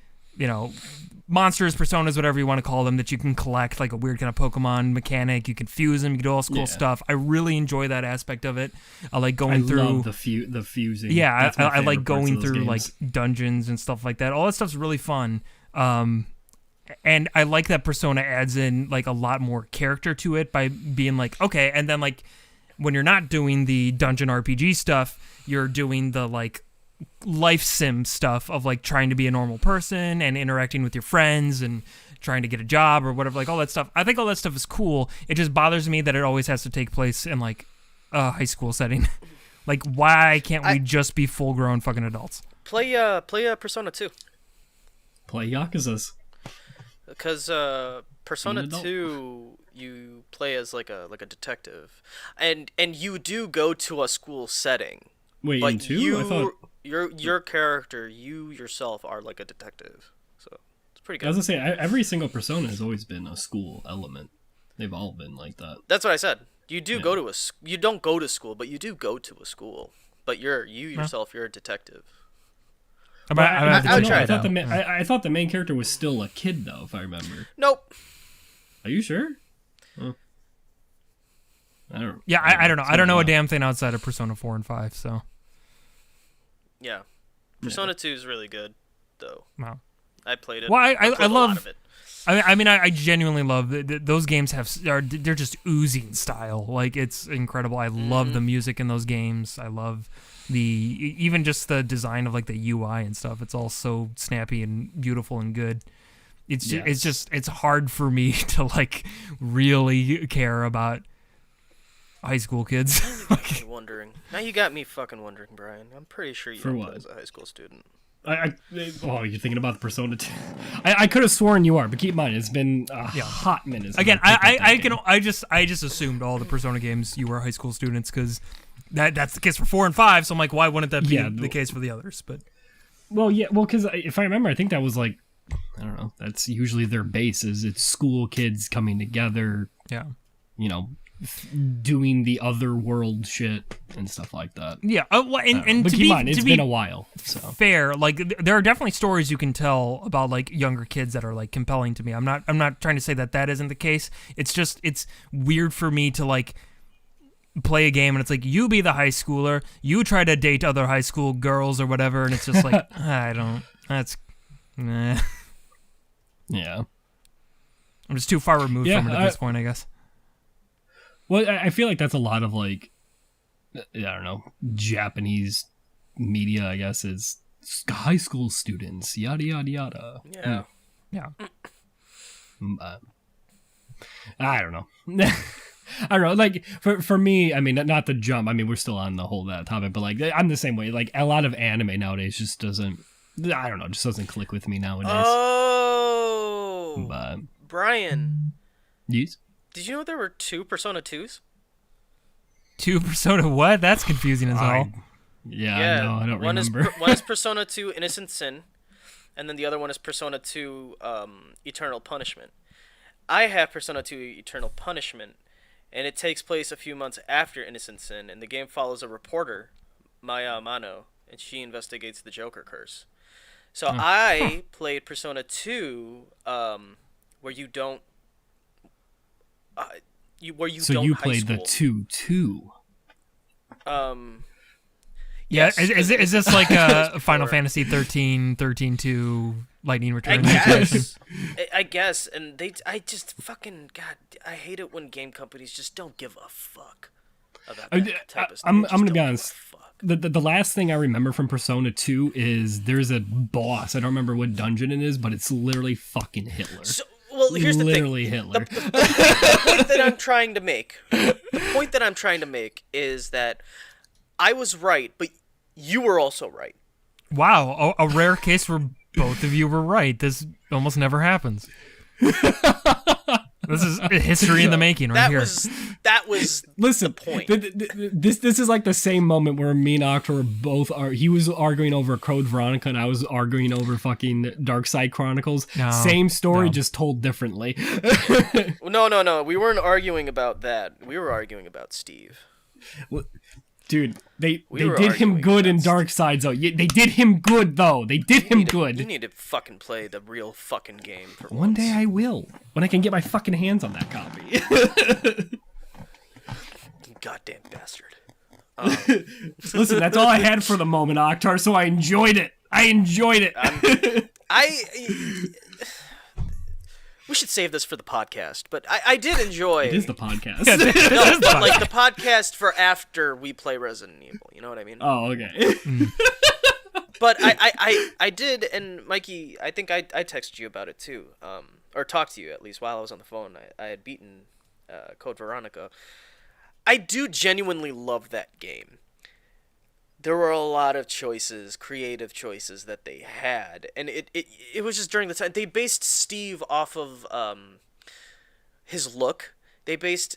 Speaker 1: monsters, personas, whatever you want to call them, that you can collect, like a weird kind of Pokemon mechanic. You can fuse them, you can do all this cool stuff. I really enjoy that aspect of it. I like going through.
Speaker 2: I love the fusing.
Speaker 1: Yeah, I like going through like dungeons and stuff like that. All that stuff's really fun. And I like that Persona adds in like a lot more character to it by being like, okay, and then like when you're not doing the dungeon RPG stuff, you're doing the like life sim stuff of like trying to be a normal person and interacting with your friends and trying to get a job or whatever, like all that stuff. I think all that stuff is cool. It just bothers me that it always has to take place in like a high school setting. Like, why can't we just be full grown fucking adults?
Speaker 3: Play Persona 2.
Speaker 2: Play Yakuza's.
Speaker 3: Because Persona 2, you play as like a detective, and you do go to a school setting.
Speaker 2: Wait,
Speaker 3: but
Speaker 2: in 2? I thought
Speaker 3: your character, you yourself, are like a detective. So it's pretty good.
Speaker 2: I was gonna say every single Persona has always been a school element. They've all been like that.
Speaker 3: That's what I said. You do go to you don't go to school, but you do go to a school. But you're a detective.
Speaker 2: I thought the main character was still a kid, though, if I remember.
Speaker 3: Nope.
Speaker 2: Are you sure? Huh.
Speaker 1: I don't know. I don't know a damn thing outside of Persona 4 and 5, so.
Speaker 3: Yeah. Persona 2 is really good, though.
Speaker 1: Wow.
Speaker 3: I played it.
Speaker 1: Well, I
Speaker 3: played a
Speaker 1: love
Speaker 3: lot of it.
Speaker 1: I genuinely love those games. They're just oozing style. Like, it's incredible. I love the music in those games. I love even just the design of like the UI and stuff. It's all so snappy and beautiful and good. It's hard for me to like really care about high school kids.
Speaker 3: Now you got me fucking wondering, Brian. I'm pretty sure you don't play as a high school student.
Speaker 2: You're thinking about the Persona 2. I could have sworn you are, but keep in mind, it's been a hot minute.
Speaker 1: Again, I just assumed all the Persona games you were high school students, because that's the case for 4 and 5. So I'm like, why wouldn't that be the case for the others? But
Speaker 2: because if I remember, I think that was like, I don't know. That's usually their base. It's school kids coming together.
Speaker 1: Yeah,
Speaker 2: doing the other world shit and stuff like that.
Speaker 1: Yeah, and
Speaker 2: but
Speaker 1: to
Speaker 2: keep in
Speaker 1: be
Speaker 2: mind, it's been a while. So
Speaker 1: fair, like there are definitely stories you can tell about like younger kids that are like compelling to me. I'm not trying to say that isn't the case. It's just it's weird for me to like play a game and it's like, you be the high schooler, you try to date other high school girls or whatever, and it's just like
Speaker 2: yeah.
Speaker 1: I'm just too far removed from it at this point, I guess.
Speaker 2: Well, I feel like that's a lot of like, I don't know, Japanese media, I guess, is high school students, yada, yada, yada.
Speaker 3: Yeah.
Speaker 1: Yeah.
Speaker 2: I don't know. I don't know. Like, for me, I mean, not to jump. I mean, we're still on the whole that topic, but like, I'm the same way. Like, a lot of anime nowadays just doesn't, I don't know, just doesn't click with me nowadays.
Speaker 3: Oh.
Speaker 2: But,
Speaker 3: Brian.
Speaker 2: Yes?
Speaker 3: Did you know there were 2 Persona 2s?
Speaker 1: 2 Persona what? That's confusing as hell.
Speaker 2: Yeah, no, I don't remember.
Speaker 3: One is Persona 2 Innocent Sin, and then the other one is Persona 2 Eternal Punishment. I have Persona 2 Eternal Punishment, and it takes place a few months after Innocent Sin, and the game follows a reporter, Maya Amano, and she investigates the Joker curse. So I played Persona 2, where you don't... you
Speaker 2: played the 2-2.
Speaker 1: Yeah, is this like a Final Fantasy 13-2 Lightning Return?
Speaker 3: I guess, and I just fucking, God, I hate it when game companies just don't give a fuck about that type of stuff.
Speaker 2: I'm gonna be honest. The last thing I remember from Persona 2 is there's a boss. I don't remember what dungeon it is, but it's literally fucking Hitler.
Speaker 3: Well, here's the thing.
Speaker 2: Literally Hitler.
Speaker 3: The point that I'm trying to make is that I was right, but you were also right.
Speaker 1: Wow, a rare case where both of you were right. This almost never happens. This is history in the making right here.
Speaker 3: That was
Speaker 2: Listen,
Speaker 3: the point.
Speaker 2: This is like the same moment where me and Akhtar both are. He was arguing over Code Veronica, and I was arguing over fucking Dark Side Chronicles. Same story, just told differently.
Speaker 3: No. We weren't arguing about that. We were arguing about Steve.
Speaker 2: Well, dude, they did him good in Dark Side, though. They did him good, though. They did him good.
Speaker 3: You need to fucking play the real fucking game for once.
Speaker 2: One day I will, when I can get my fucking hands on that copy.
Speaker 3: Goddamn bastard.
Speaker 2: Listen, that's all I had for the moment, Akhtar, so I enjoyed it.
Speaker 3: We should save this for the podcast, but I did enjoy...
Speaker 2: It is the podcast.
Speaker 3: No, but like the podcast for after we play Resident Evil, you know what I mean?
Speaker 2: Oh, okay.
Speaker 3: But I did, and Mikey, I think I texted you about it too, or talked to you at least while I was on the phone. I had beaten Code Veronica. I do genuinely love that game. There were a lot of choices, creative choices that they had, and it was just during the time they based Steve off of his look. They based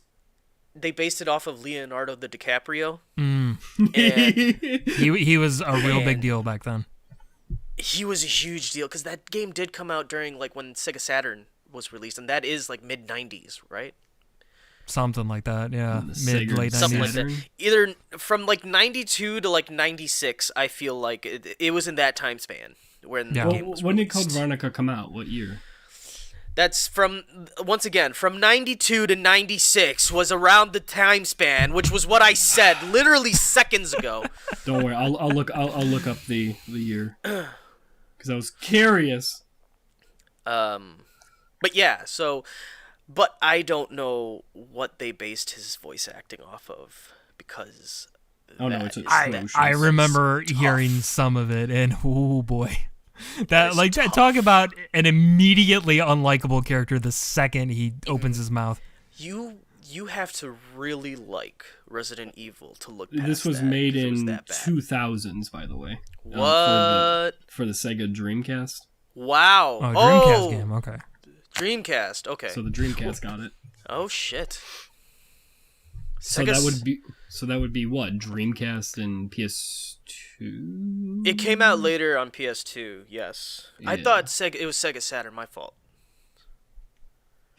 Speaker 3: it off of Leonardo DiCaprio. And
Speaker 1: he was a real big deal back then.
Speaker 3: He was a huge deal because that game did come out during like when Sega Saturn was released, and that is like mid-90s, right?
Speaker 1: Something like that, yeah. Late 90s.
Speaker 3: Something like that. Either from like 92 to like 96, I feel like it was in that time span when the game was
Speaker 2: when did
Speaker 3: released.
Speaker 2: Code Veronica come out? What year?
Speaker 3: That's from 92 to 96 was around the time span, which was what I said literally seconds ago.
Speaker 2: Don't worry, I'll look up the year because I was curious.
Speaker 3: But yeah, so, but I don't know what they based his voice acting off of because
Speaker 2: Oh no, it's
Speaker 1: I remember hearing some of it, and oh boy, talk about an immediately unlikable character the second he opens his mouth.
Speaker 3: You have to really like Resident Evil to look past
Speaker 2: This was
Speaker 3: that,
Speaker 2: made in
Speaker 3: that
Speaker 2: 2000s, by the way.
Speaker 3: What?
Speaker 2: For the Sega Dreamcast.
Speaker 3: Wow.
Speaker 1: Oh, Dreamcast game, okay.
Speaker 3: Dreamcast, okay.
Speaker 2: So the Dreamcast got it.
Speaker 3: Oh shit.
Speaker 2: So that would be what? Dreamcast and PS2?
Speaker 3: It came out later on PS2, yes. Yeah. I thought it was Sega Saturn, my fault.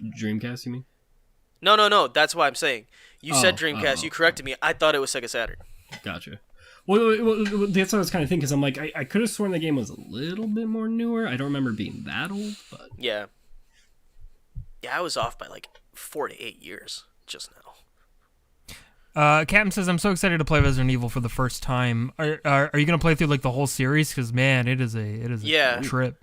Speaker 2: Dreamcast, you mean?
Speaker 3: No, that's what I'm saying. You said Dreamcast, you corrected me. I thought it was Sega Saturn.
Speaker 2: Gotcha. Well, that's what I was kind of thinking, because I'm like, I could have sworn the game was a little bit more newer. I don't remember being that old, but...
Speaker 3: Yeah. Yeah, I was off by like 4 to 8 years just now.
Speaker 1: Captain says, I'm so excited to play Resident Evil for the first time. Are you going to play through like the whole series? Because, man, it is a trip.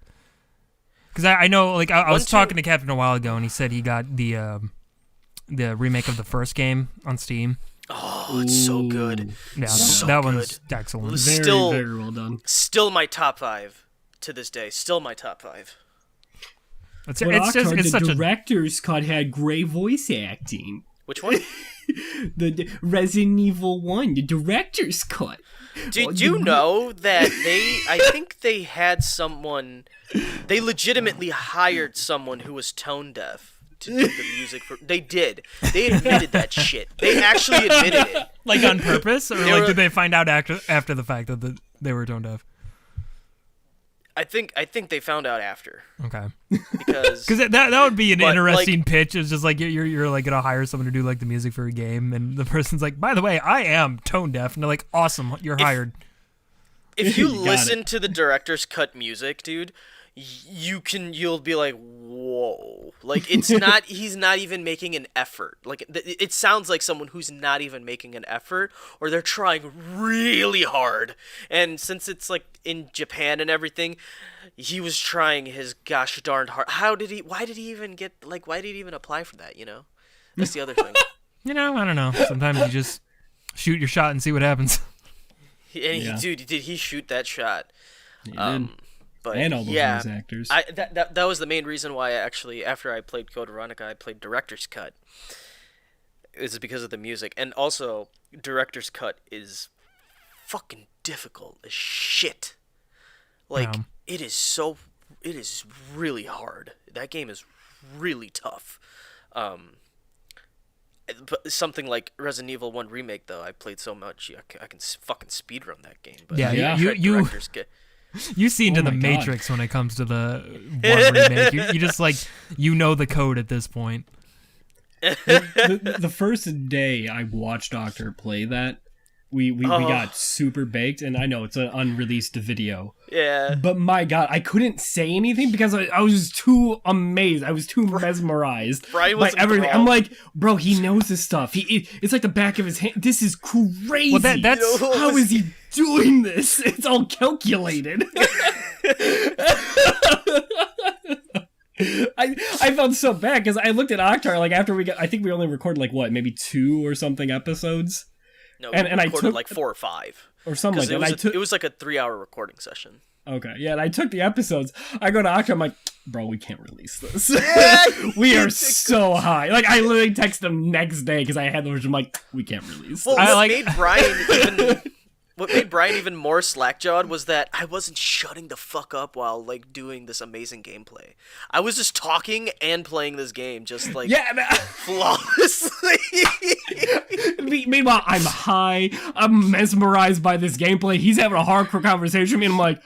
Speaker 1: Because I know, like, I was talking to Captain a while ago, and he said he got the remake of the first game on Steam.
Speaker 3: Oh, it's so good.
Speaker 1: Yeah,
Speaker 3: so
Speaker 1: that
Speaker 3: good.
Speaker 1: One's excellent.
Speaker 2: Very well done.
Speaker 3: Still my top 5 to this day. Still my top 5.
Speaker 1: It's
Speaker 2: the director's cut had great voice acting.
Speaker 3: Which one?
Speaker 2: The Resident Evil 1, the director's cut.
Speaker 3: Did you know that I think they had someone, they legitimately hired someone who was tone deaf to do the music for. They did. They admitted that shit. They actually admitted it.
Speaker 1: Like on purpose, or did they find out after the fact that they were tone deaf?
Speaker 3: I think they found out after.
Speaker 1: Okay.
Speaker 3: Because
Speaker 1: that would be an interesting pitch. It's just like you're like gonna hire someone to do like the music for a game, and the person's like, by the way, I am tone deaf, and they're like, awesome, you're hired.
Speaker 3: If you listen to the director's cut music, dude, you'll be like, whoa, like he's not even making an effort. Like it sounds like someone who's not even making an effort, or they're trying really hard. And since it's like in Japan and everything, he was trying his gosh darned hard. Why did he even apply for that, you know? That's the other thing.
Speaker 1: I don't know. Sometimes you just shoot your shot and see what happens.
Speaker 3: Did he shoot that shot?
Speaker 2: He did.
Speaker 3: But
Speaker 2: and all those voice actors.
Speaker 3: That was the main reason why after I played Code Veronica, I played Director's Cut. It's because of the music. And also, Director's Cut is fucking difficult as shit. Like, it is really hard. That game is really tough. But something like Resident Evil 1 Remake, though, I played so much, I can fucking speedrun that game. But
Speaker 1: you see into the Matrix when it comes to the one remake. You just like, the code at this point.
Speaker 2: The first day I watched Akhtar play that, we got super baked, and I know it's an unreleased video.
Speaker 3: Yeah.
Speaker 2: But my God, I couldn't say anything because I was too amazed. I was too mesmerized by everything. I'm like, bro, he knows this stuff. It's like the back of his hand. This is crazy.
Speaker 1: Well, that's
Speaker 2: how is he doing this? It's all calculated. I felt so bad because I looked at Akhtar like after I think we only recorded like what, maybe 2 or something episodes.
Speaker 3: No, and I took like 4 or 5
Speaker 2: or something like that.
Speaker 3: It was like a 3-hour recording session.
Speaker 2: Okay, yeah, and I took the episodes. I go to Akhtar, I'm like, bro, we can't release this. We are so high. Like, I literally texted him next day because I had those. I'm like, we can't release.
Speaker 3: Well, what made Brian even more slack-jawed was that I wasn't shutting the fuck up while like doing this amazing gameplay. I was just talking and playing this game, just like flawlessly.
Speaker 2: Meanwhile, I'm high. I'm mesmerized by this gameplay. He's having a hardcore conversation with me, and I'm like,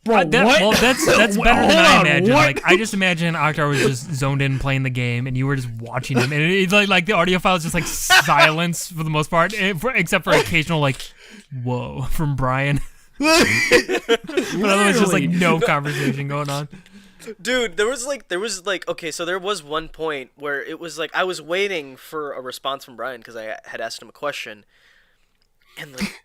Speaker 2: bro, what?
Speaker 1: Well, that's better than I imagine. Like, I just imagine Akhtar was just zoned in playing the game, and you were just watching him, and it's like the audio file is just like silence for the most part, except for occasional like, whoa from Brian. But otherwise, just like no conversation going on.
Speaker 3: Dude, there was like okay, so there was one point where it was like I was waiting for a response from Brian because I had asked him a question, and like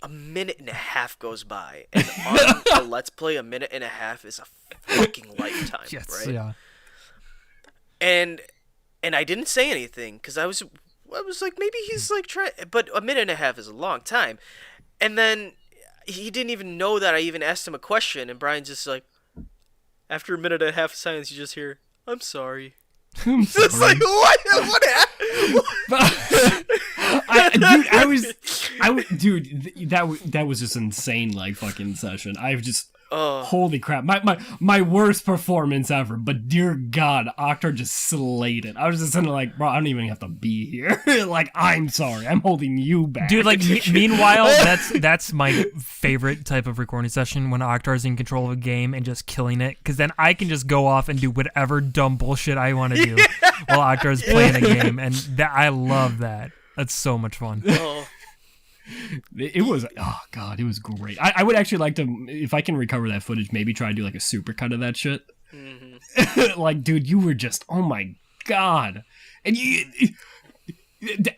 Speaker 3: a minute and a half goes by, and on a Let's Play, a minute and a half is a fucking lifetime,
Speaker 1: Yes,
Speaker 3: right?
Speaker 1: yeah.
Speaker 3: And I didn't say anything because I was like, maybe he's like trying, but a minute and a half is a long time. And then he didn't even know that I even asked him a question, and Brian's just like, after a minute and a half of silence, you just hear, "I'm sorry." It's like, what? What happened?
Speaker 2: That was just insane, like, fucking session. I've just, holy crap, my worst performance ever. But dear God, Akhtar just slayed it. I was just sitting there like, bro, I don't even have to be here. Like, I'm sorry, I'm holding you back,
Speaker 1: dude. Like, meanwhile, that's my favorite type of recording session, when Akhtar's in control of a game and just killing it, because then I can just go off and do whatever dumb bullshit I want to do while Akhtar's playing a game, and I love that. That's so much fun.
Speaker 2: It was, oh God, it was great. I would actually like to, if I can recover that footage, maybe try to do like a supercut of that shit. Mm-hmm. Like, dude, you were just, oh my God. And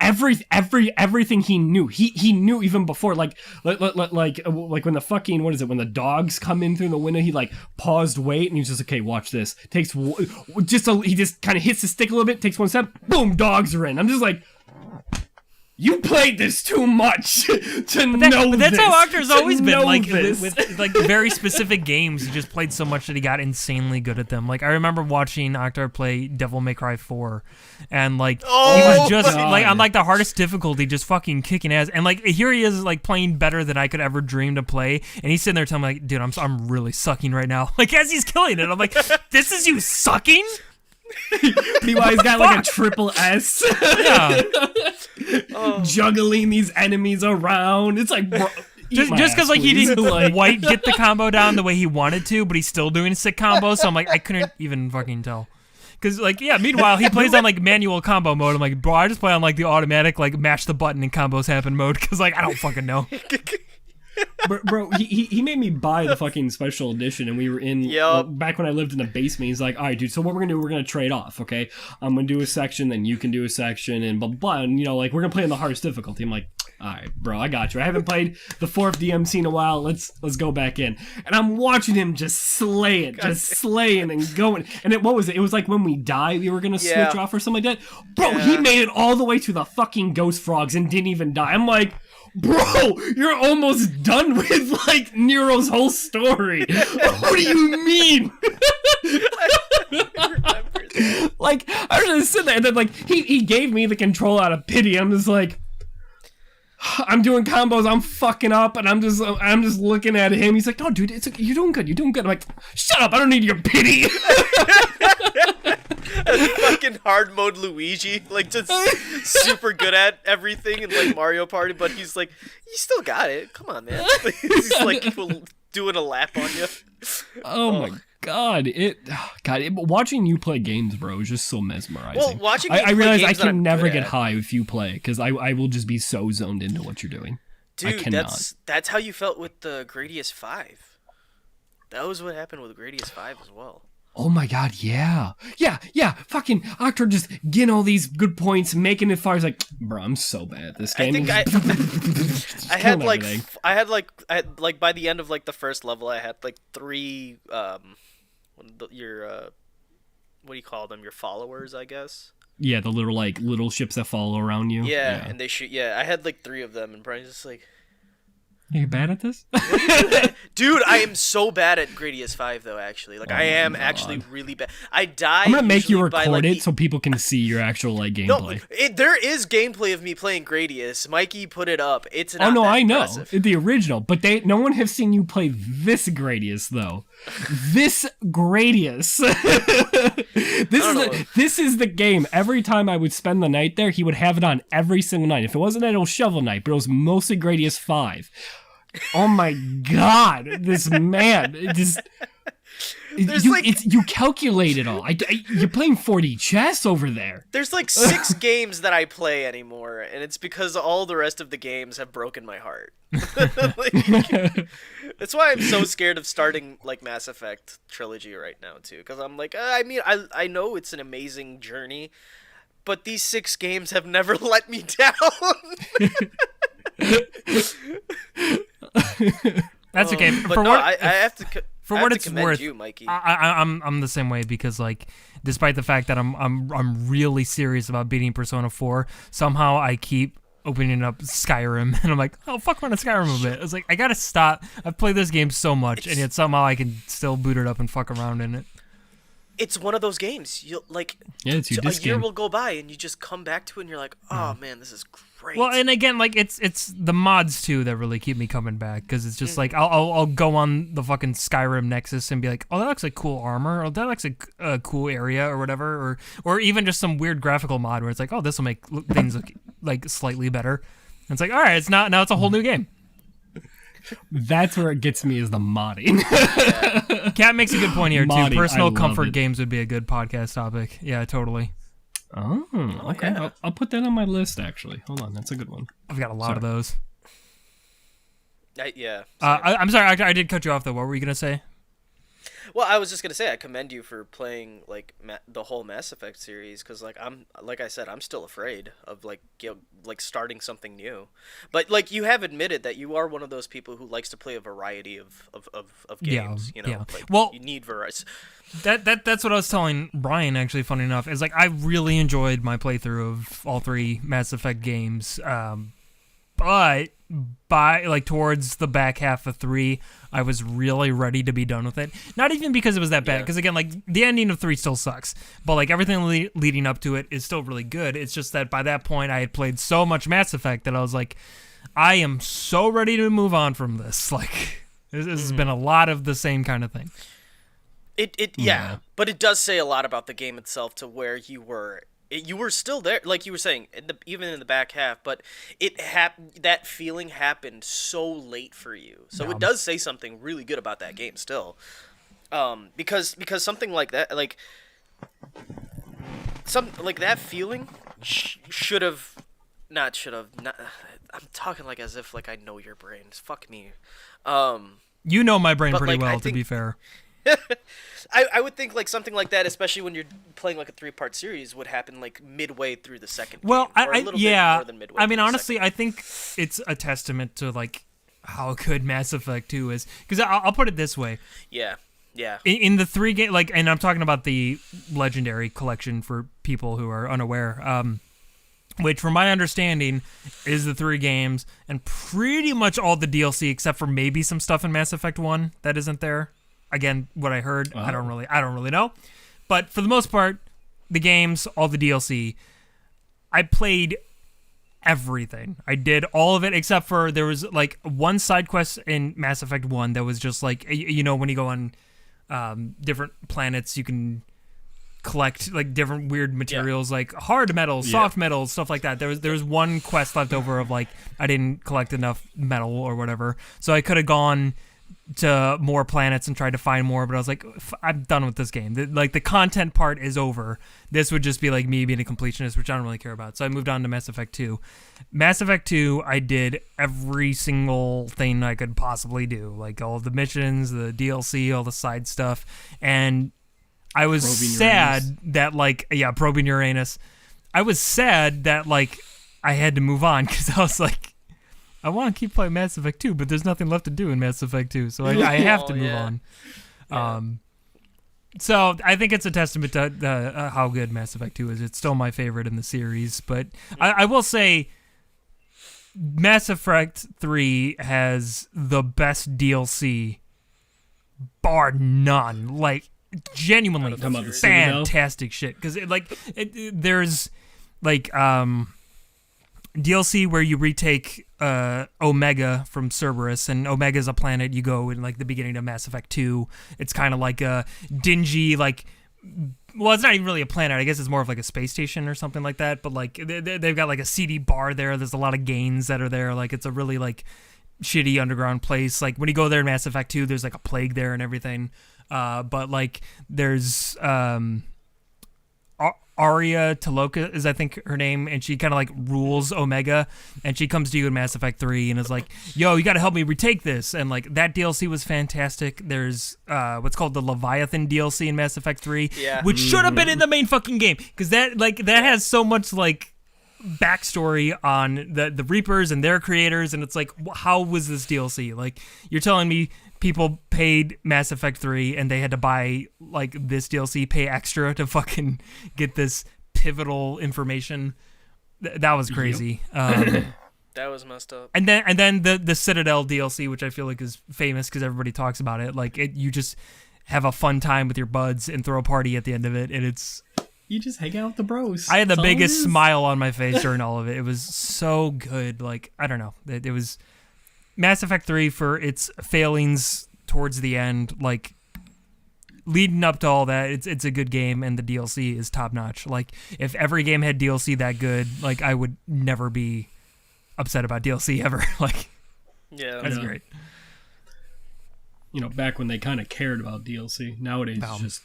Speaker 2: everything he knew, he knew even before, like when the fucking, what is it, when the dogs come in through the window, he like paused, wait, and he's just, okay, watch this. He just kind of hits the stick a little bit, takes one step, boom, dogs are in. I'm just like, you played this too much to know
Speaker 1: but that's
Speaker 2: this,
Speaker 1: how Akhtar's always been. Like,
Speaker 2: this.
Speaker 1: with like very specific games, he just played so much that he got insanely good at them. Like, I remember watching Akhtar play Devil May Cry 4, and like, he was just like on like the hardest difficulty, just fucking kicking ass. And like, here he is, like, playing better than I could ever dream to play, and he's sitting there telling me, like, dude, I'm really sucking right now. Like, as he's killing it, I'm like, this is you sucking.
Speaker 2: Meanwhile, he's got like a triple S.
Speaker 1: Yeah.
Speaker 2: Juggling these enemies around. It's like, bro,
Speaker 1: just because like he didn't quite get the combo down the way he wanted to, but he's still doing sick combos. So I'm like, I couldn't even fucking tell. Because like, yeah, meanwhile he plays on like manual combo mode. I'm like, bro, I just play on like the automatic, like, mash the button and combos happen mode, because like I don't fucking know.
Speaker 2: Bro, he made me buy the fucking special edition, and we were in, back when I lived in the basement. He's like, all right, dude, so what we're gonna do, we're gonna trade off, okay? I'm gonna do a section, then you can do a section, and blah blah, and, you know, like, we're gonna play in the hardest difficulty. I'm like, all right, bro, I got you. I haven't played the 4th DMC in a while. Let's go back in. And I'm watching him just slay it, just slaying and going. And what was it? It was like when we die, we were gonna switch off or something like that. Bro, he made it all the way to the fucking ghost frogs and didn't even die. I'm like, bro, you're almost done with, like, Nero's whole story. What do you mean? Like, I was just sitting there, and then, like, he gave me the control out of pity. I'm just like, I'm doing combos, I'm fucking up, and I'm just looking at him. He's like, no, dude, it's okay. You're doing good. I'm like, shut up, I don't need your pity.
Speaker 3: Fucking hard mode Luigi, like, just super good at everything in like Mario Party, but he's like, you still got it. Come on, man. He's like doing a lap on you.
Speaker 2: Oh my God, watching you play games, bro, is just so mesmerizing.
Speaker 3: Well, watching
Speaker 2: I realize I
Speaker 3: can
Speaker 2: can never get high if you play, because I will just be so zoned into what you're doing.
Speaker 3: Dude, that's how you felt with the Gradius 5. That was what happened with Gradius 5 as well.
Speaker 2: Oh my God, yeah. Fucking Akhtar just getting all these good points, making it far. He's like, bro, I'm so bad at this game.
Speaker 3: I had by the end of like the first level, I had like 3 what do you call them? Your followers, I guess.
Speaker 2: Yeah, the little ships that follow around you.
Speaker 3: Yeah, and they shoot. Yeah, I had like 3 of them, and Brian's just like,
Speaker 2: you're bad at this?
Speaker 3: Dude, I am so bad at Gradius 5, though, actually. Like, I am actually really bad. I die.
Speaker 2: I'm going to make you record it so people can see your actual, like, gameplay.
Speaker 3: No, there is gameplay of me playing Gradius. Mikey put it up. It's not
Speaker 2: I know.
Speaker 3: impressive.
Speaker 2: The original. But no one has seen you play this Gradius, though. This Gradius. This is the game. Every time I would spend the night there, he would have it on every single night. If it wasn't Idle Shovel Night, but it was mostly Gradius 5. Oh my God, this man! You calculate it all. You're playing 4D chess over there.
Speaker 3: There's like 6 games that I play anymore, and it's because all the rest of the games have broken my heart. That's why I'm so scared of starting like Mass Effect trilogy right now too, because I'm like, I know it's an amazing journey, but these 6 games have never let me down.
Speaker 1: That's okay.
Speaker 3: But I have to.
Speaker 1: For what it's
Speaker 3: commend
Speaker 1: worth,
Speaker 3: you, Mikey.
Speaker 1: I'm the same way because like, despite the fact that I'm really serious about beating Persona 4, somehow I keep opening up Skyrim and I'm like, oh fuck, run a Skyrim a bit. It's like I gotta stop. I've played this game so much, and yet somehow I can still boot it up and fuck around in it.
Speaker 3: It's one of those games. You'll like,
Speaker 2: it's your
Speaker 3: a year will go by and you just come back to it and you're like, oh man, this is great.
Speaker 1: Well, and again, like it's the mods too that really keep me coming back because it's just like I'll go on the fucking Skyrim Nexus and be like, oh, that looks like cool armor, or that looks like a cool area or whatever, or even just some weird graphical mod where it's like, oh, this will make things look like slightly better. And it's like, all right, it's not now, it's a whole new game.
Speaker 2: That's where it gets me, is the modding.
Speaker 1: Cat makes a good point here
Speaker 2: Modding,
Speaker 1: too. Personal
Speaker 2: I love
Speaker 1: comfort
Speaker 2: it.
Speaker 1: games would be a good podcast topic. Yeah, totally.
Speaker 2: Oh, okay.
Speaker 3: yeah.
Speaker 2: I'll put that on my list, actually. Hold on, that's a good one.
Speaker 1: I've got a lot of those.
Speaker 3: Yeah.
Speaker 1: I'm sorry, I did cut you off though. What were you gonna say?
Speaker 3: Well, I was just gonna say I commend you for playing like the whole Mass Effect series because like I said I'm still afraid of like like starting something new, but like you have admitted that you are one of those people who likes to play a variety of games.
Speaker 1: Yeah.
Speaker 3: Like,
Speaker 1: Well,
Speaker 3: you need variety.
Speaker 1: That's what I was telling Brian, actually, funny enough, is like I really enjoyed my playthrough of all 3 Mass Effect games, but by like towards the back half of 3, I was really ready to be done with it. Not even because it was that bad, because again, like the ending of 3 still sucks, but like everything leading up to it is still really good. It's just that by that point I had played so much Mass Effect that I was like, I am so ready to move on from this. Like this has been a lot of the same kind of thing.
Speaker 3: Yeah, but it does say a lot about the game itself to where you were still there, like you were saying, even in the back half. But that feeling happened so late for you, so it does say something really good about that game still. Because something like that, like that feeling should have. I'm talking like as if like I know your brains. Fuck me.
Speaker 1: You know my brain pretty
Speaker 3: like,
Speaker 1: well, to be fair.
Speaker 3: I would think like something like that, especially when you're playing like a 3-part series, would happen like midway through the second game, or a little bit more than midway.
Speaker 1: I mean,
Speaker 3: through the
Speaker 1: honestly,
Speaker 3: second.
Speaker 1: I think it's a testament to like how good Mass Effect 2 is. Because I'll put it this way.
Speaker 3: Yeah.
Speaker 1: In the 3 game, like, and I'm talking about the Legendary Collection for people who are unaware, which, from my understanding, is the 3 games and pretty much all the DLC except for maybe some stuff in Mass Effect 1 that isn't there. Again, what I heard, I don't really know. But for the most part, the games, all the DLC, I played everything. I did all of it except for there was like one side quest in Mass Effect 1 that was just like, you know, when you go on different planets, you can collect like different weird materials, like hard metals, soft metals, stuff like that. There was one quest left over of like I didn't collect enough metal or whatever, so I could have gone to more planets and tried to find more, but I was like, I'm done with this game. The content part is over. This would just be like me being a completionist, which I don't really care about. So I moved on to Mass Effect 2. Mass Effect 2, I did every single thing I could possibly do, like all the missions, the DLC, all the side stuff, and I was sad that like probing Uranus. I was sad that like I had to move on because I was like, I want to keep playing Mass Effect 2, but there's nothing left to do in Mass Effect 2, so I have to move on. Yeah. So I think it's a testament to how good Mass Effect 2 is. It's still my favorite in the series, but I will say Mass Effect 3 has the best DLC, bar none. Like, genuinely fantastic shit. Because there's like DLC where you retake Omega from Cerberus, and Omega is a planet you go in like the beginning of Mass Effect 2. It's kind of like a dingy, like, well, it's not even really a planet. I guess it's more of like a space station or something like that. But like they've got like a seedy bar there. There's a lot of gains that are there. Like it's a really like shitty underground place. Like when you go there in Mass Effect 2, there's like a plague there and everything. But like there's Aria Taloka is I think her name, and she kind of like rules Omega, and she comes to you in Mass Effect 3 and is like, yo, you gotta help me retake this. And like that DLC was fantastic. There's what's called the Leviathan DLC in Mass Effect 3, which should have been in the main fucking game, because that has so much like backstory on the Reapers and their creators, and it's like, how was this DLC? Like, you're telling me people paid Mass Effect 3 and they had to buy like this DLC, pay extra to fucking get this pivotal information. That was crazy.
Speaker 3: That was messed up.
Speaker 1: And then the Citadel DLC, which I feel like is famous because everybody talks about it. Like, you just have a fun time with your buds and throw a party at the end of it, and
Speaker 2: you just hang out with the bros.
Speaker 1: I had the biggest smile on my face during all of it. It was so good. Like, I don't know. It was Mass Effect 3 for its failings towards the end. Like, leading up to all that, it's a good game, and the DLC is top notch. Like, if every game had DLC that good, like, I would never be upset about DLC ever. Like,
Speaker 3: yeah,
Speaker 1: that's great.
Speaker 2: You know, back when they kind of cared about DLC. Nowadays, it's just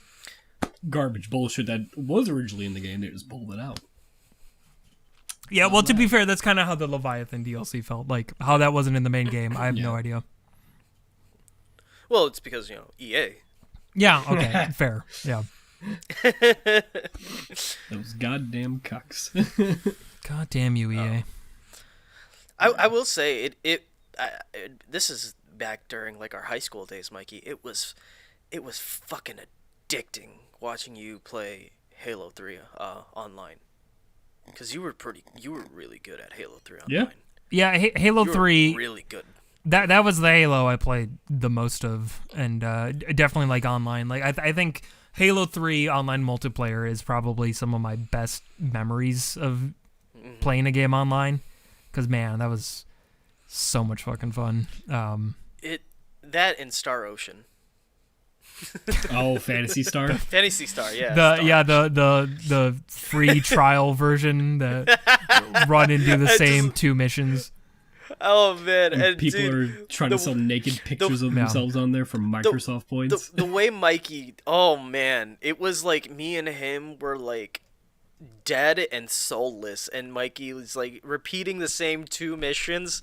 Speaker 2: garbage bullshit that was originally in the game. They just pulled it out.
Speaker 1: Yeah, well, to be fair, that's kind of how the Leviathan DLC felt. Like, how that wasn't in the main game, I have no idea.
Speaker 3: Well, it's because, EA.
Speaker 1: Yeah, okay, fair. Yeah.
Speaker 2: Those goddamn cucks.
Speaker 1: Goddamn you, EA.
Speaker 3: I will say, this is back during, like, our high school days, Mikey. It was fucking addicting watching you play Halo 3 online. Because you were really good at Halo 3 online.
Speaker 1: Yeah, Halo 3
Speaker 3: really good.
Speaker 1: That was the Halo I played the most of, and definitely like online. Like, I think Halo 3 online multiplayer is probably some of my best memories of playing a game online. Because, man, that was so much fucking fun.
Speaker 3: That and Star Ocean.
Speaker 2: Oh, Phantasy Star.
Speaker 3: Phantasy Star, yeah.
Speaker 1: The free trial version that run and do the same two missions.
Speaker 3: Oh man! And
Speaker 2: people are trying to sell naked pictures of themselves on there for Microsoft points.
Speaker 3: The way Mikey, oh man, it was like me and him were like dead and soulless, and Mikey was like repeating the same two missions,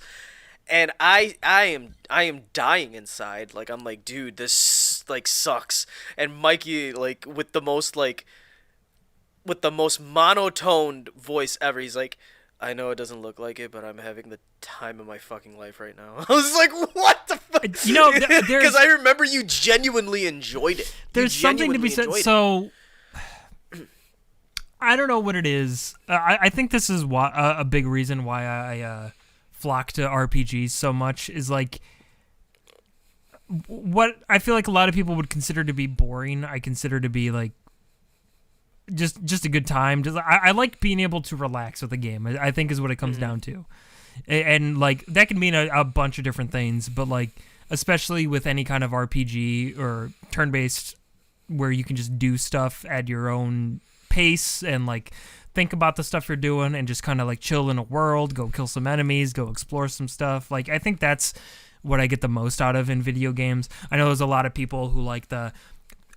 Speaker 3: and I am dying inside. Like, I'm like, dude, this like sucks. And Mikey, like, with the most monotoned voice ever, he's like, I know it doesn't look like it, but I'm having the time of my fucking life right now. I was like, what the fuck? Because I remember you genuinely enjoyed it.
Speaker 1: There's something to be said. So, I don't know what it is. I think this is a big reason why I flock to RPGs so much is like what I feel like a lot of people would consider to be boring. I consider to be like just a good time. I like being able to relax with a game. I think is what it comes down to, and like that can mean a bunch of different things. But like especially with any kind of RPG or turn-based, where you can just do stuff at your own pace and like think about the stuff you're doing and just kind of like chill in a world, go kill some enemies, go explore some stuff. Like, I think that's what I get the most out of in video games. I know there's a lot of people who like the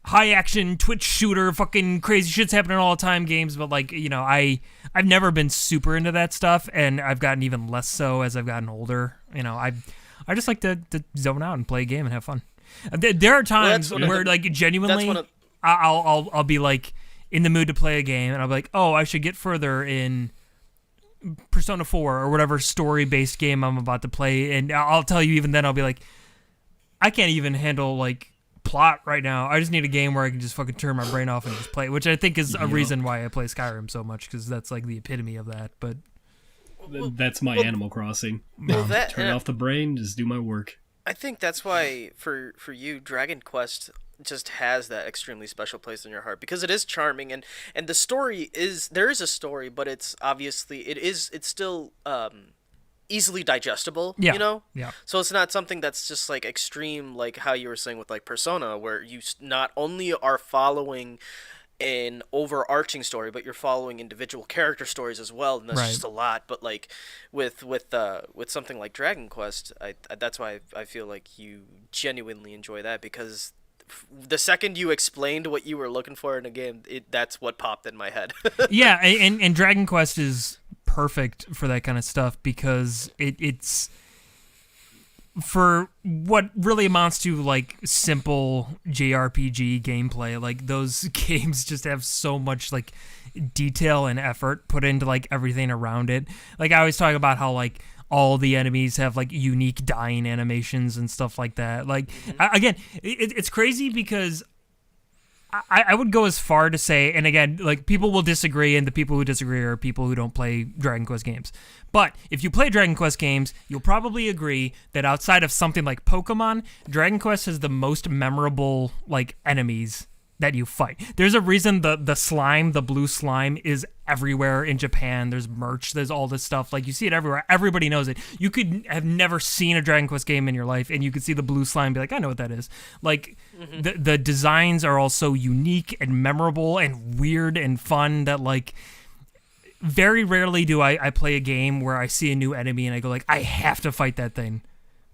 Speaker 1: high action Twitch shooter, fucking crazy shit's happening all the time games, but like, I've never been super into that stuff, and I've gotten even less so as I've gotten older. I just like to zone out and play a game and have fun. There are times where like genuinely I'll be like in the mood to play a game, and I'll be like, oh, I should get further in Persona 4 or whatever story-based game I'm about to play, and I'll tell you even then, I'll be like, I can't even handle like plot right now. I just need a game where I can just fucking turn my brain off and just play, which I think is a reason why I play Skyrim so much, because that's like the epitome of that. But
Speaker 2: that's my Animal Crossing. Turn off the brain, just do my work.
Speaker 3: I think that's why for you, Dragon Quest just has that extremely special place in your heart, because it is charming, and the story there is a story, but it's obviously it's still easily digestible.
Speaker 1: Yeah.
Speaker 3: So it's not something that's just like extreme, like how you were saying with like Persona, where you not only are following an overarching story, but you're following individual character stories as well, and that's just a lot. But like with something like Dragon Quest, that's why I feel like you genuinely enjoy that, because the second you explained what you were looking for in a game, that's what popped in my head.
Speaker 1: Yeah, and Dragon Quest is perfect for that kind of stuff, because for what really amounts to like simple JRPG gameplay, like those games just have so much like detail and effort put into like everything around it. Like I always talk about how like all the enemies have like unique dying animations and stuff like that. Like again, it's crazy because I would go as far to say, and again, like people will disagree, and the people who disagree are people who don't play Dragon Quest games. But if you play Dragon Quest games, you'll probably agree that outside of something like Pokemon, Dragon Quest has the most memorable like enemies that you fight. There's a reason the slime, the blue slime, is everywhere in Japan. There's merch, there's all this stuff. Like you see it everywhere. Everybody knows it. You could have never seen a Dragon Quest game in your life, and you could see the blue slime and be like, I know what that is. Like the designs are all so unique and memorable and weird and fun that like very rarely do I play a game where I see a new enemy and I go like, I have to fight that thing.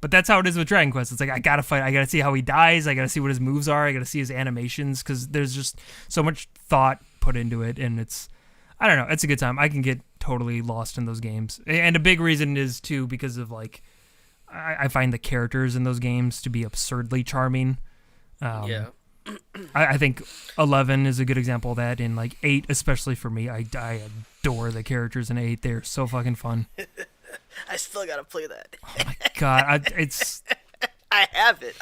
Speaker 1: But that's how it is with Dragon Quest. It's like, I gotta fight. I gotta see how he dies. I gotta see what his moves are. I gotta see his animations because there's just so much thought put into it. And it's, I don't know, it's a good time. I can get totally lost in those games. And a big reason is, too, because of, like, I find the characters in those games to be absurdly charming.
Speaker 3: Yeah.
Speaker 1: I think 11 is a good example of that. And, like, 8, especially for me, I adore the characters in 8. They're so fucking fun.
Speaker 3: I still gotta play that.
Speaker 1: Oh my god, it's.
Speaker 3: I have it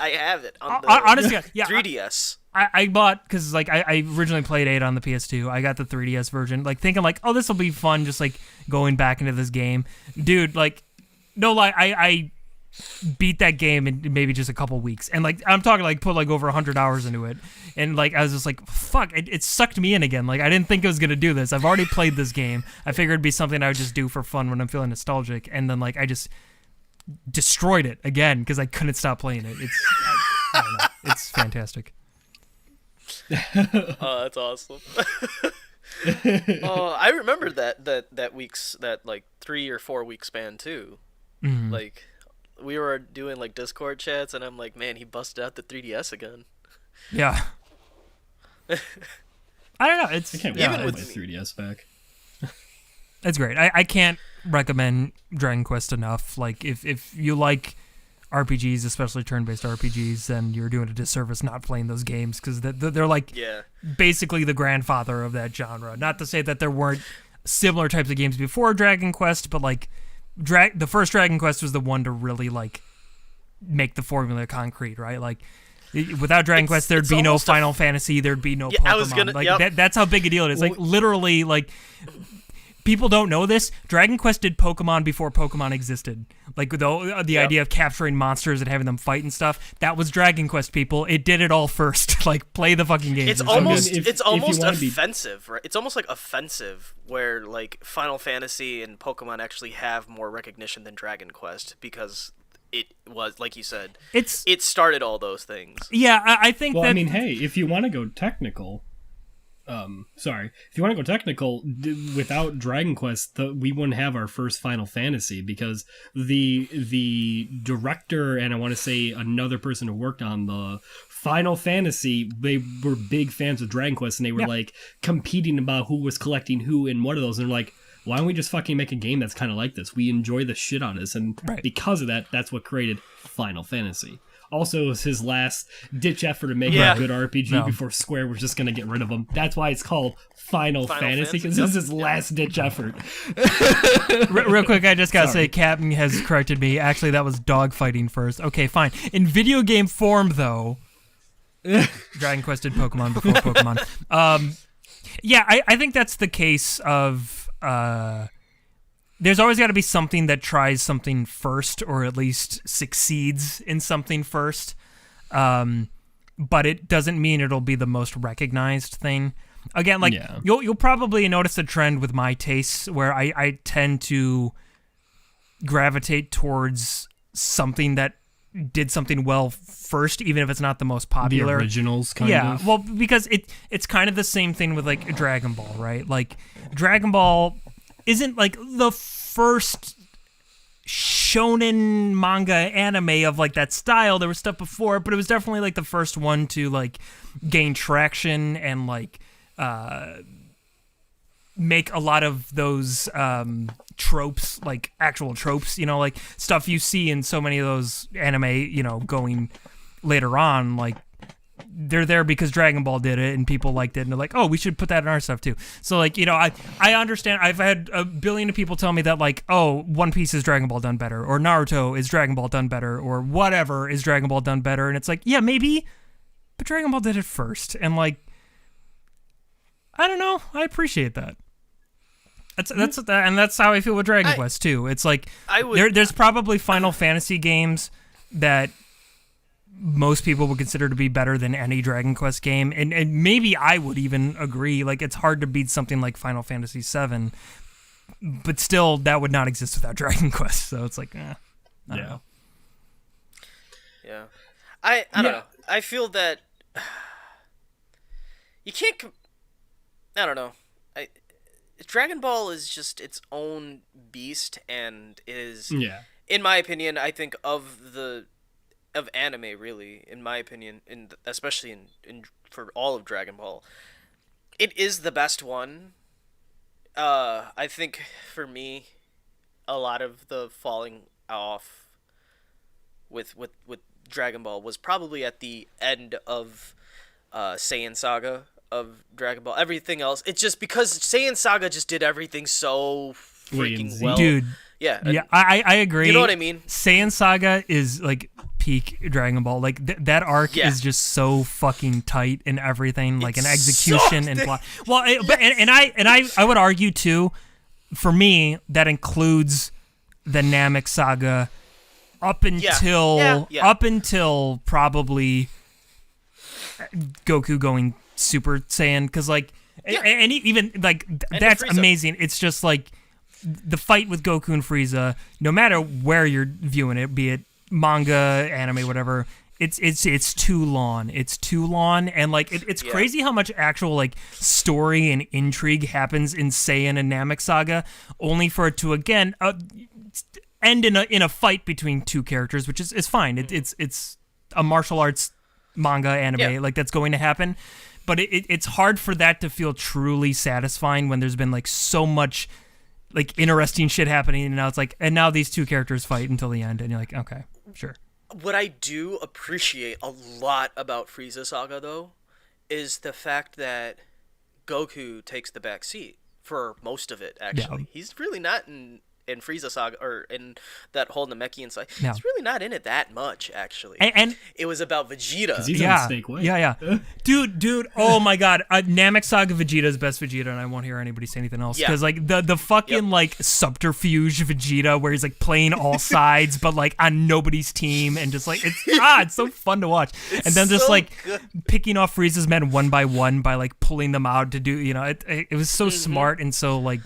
Speaker 3: on the
Speaker 1: honestly, yeah,
Speaker 3: 3DS.
Speaker 1: I bought because like I originally played 8 on the PS2. I got the 3DS version, like thinking like, oh, this will be fun, just like going back into this game, dude. Like, no lie, I beat that game in maybe just a couple weeks, and like I'm talking like put like over 100 hours into it, and like I was just like, fuck, it sucked me in again. Like I didn't think it was gonna do this. I've already played this game. I figured it'd be something I would just do for fun when I'm feeling nostalgic, and then like I just destroyed it again because I couldn't stop playing it. I don't know. It's fantastic.
Speaker 3: Oh, that's awesome. Oh, I remember that week's that like 3 or 4 week span too.
Speaker 1: Mm-hmm.
Speaker 3: Like we were doing like Discord chats, and I'm like, man, he busted out the 3DS again.
Speaker 1: Yeah. I don't know. It's
Speaker 2: I can't wait to get my 3DS back.
Speaker 1: It's great. I can't recommend Dragon Quest enough. Like if you like RPGs, especially turn-based RPGs, then you're doing a disservice not playing those games because they're like basically the grandfather of that genre. Not to say that there weren't similar types of games before Dragon Quest, but like the first Dragon Quest was the one to really like make the formula concrete, right? Like without Dragon Quest, there'd be no Final Fantasy, there'd be no Pokemon. That's how big a deal it is. Like literally, like people don't know this. Dragon Quest did Pokemon before Pokemon existed. Like the idea of capturing monsters and having them fight and stuff. That was Dragon Quest, people. It did it all first. Like play the fucking game.
Speaker 3: It's almost offensive, right? It's almost like offensive where like Final Fantasy and Pokemon actually have more recognition than Dragon Quest because it was, like you said, it started all those things.
Speaker 1: Yeah, I think.
Speaker 2: Well, I mean, hey, if you want to go technical. If you want to go technical, without Dragon Quest, we wouldn't have our first Final Fantasy because the director and I want to say another person who worked on the Final Fantasy, they were big fans of Dragon Quest, and they were like competing about who was collecting who in one of those, and they're like, why don't we just fucking make a game that's kind of like this? We enjoy the shit out of this, and because of that, that's what created Final Fantasy. Also, it was his last ditch effort to make a good RPG before Square was just going to get rid of him. That's why it's called Final Fantasy, because this is his last ditch effort.
Speaker 1: Real quick, I just got to say, Captain has corrected me. Actually, that was dogfighting first. Okay, fine. In video game form, though, Dragon Quest did Pokemon before Pokemon. I think that's the case of... there's always got to be something that tries something first, or at least succeeds in something first. But it doesn't mean it'll be the most recognized thing. Again, like you'll probably notice a trend with my tastes where I tend to gravitate towards something that did something well first, even if it's not the most popular.
Speaker 2: The originals, kind of.
Speaker 1: Yeah, well, because it's kind of the same thing with like Dragon Ball, right? Like Dragon Ball isn't like the first shonen manga anime of like that style. There was stuff before, but it was definitely like the first one to like gain traction and like make a lot of those tropes, like actual tropes, like stuff you see in so many of those anime, going later on, like they're there because Dragon Ball did it and people liked it and they're like, oh, we should put that in our stuff too. So like, I understand. I've had a billion of people tell me that like, oh, One Piece is Dragon Ball done better, or Naruto is Dragon Ball done better, or whatever is Dragon Ball done better. And it's like, yeah, maybe, but Dragon Ball did it first. And like, I don't know. I appreciate that. That's how I feel with Dragon Quest too. It's like there's probably Final Fantasy games that most people would consider to be better than any Dragon Quest game, and maybe I would even agree. Like it's hard to beat something like Final Fantasy VII, but still that would not exist without Dragon Quest. So it's like, I don't know.
Speaker 3: Yeah, I don't know. I feel that you can't. I don't know. Dragon Ball is just its own beast, and is, in my opinion, I think of anime, really, in my opinion, especially in for all of Dragon Ball, it is the best one. I think for me, a lot of the falling off with Dragon Ball was probably at the end of Saiyan Saga of Dragon Ball. Everything else, it's just because Saiyan Saga just did everything so freaking well.
Speaker 1: Dude. Yeah, I agree.
Speaker 3: You know what I mean?
Speaker 1: Saiyan Saga is like peak Dragon Ball. Like that arc is just so fucking tight and everything, like an execution and plot. Well, I would argue too, for me, that includes the Namek Saga up until probably Goku going Super Saiyan, because like and even like that's amazing. It's just like the fight with Goku and Frieza, no matter where you're viewing it, be it manga, anime, whatever, it's too long. It's too long, and like it's crazy how much actual like story and intrigue happens in Saiyan and Namek Saga, only for it to again end in a fight between two characters, which is fine. It's a martial arts manga anime, like that's going to happen. But it's hard for that to feel truly satisfying when there's been like so much like interesting shit happening, and now it's like, and now these two characters fight until the end, and you're like, okay, sure.
Speaker 3: What I do appreciate a lot about Frieza Saga, though, is the fact that Goku takes the back seat for most of it. Actually, he's really not in Frieza Saga, or in that whole Namekian side. No. He's really not in it that much, actually. And it was about Vegeta.
Speaker 2: He's on Snake Way.
Speaker 1: Yeah. Dude, oh my god. Namek Saga Vegeta is best Vegeta, and I won't hear anybody say anything else. Because like the fucking like subterfuge Vegeta, where he's like playing all sides, but like on nobody's team, and just like, it's so fun to watch. And then just like picking off Frieza's men one by one by like pulling them out to do, it was so smart and so like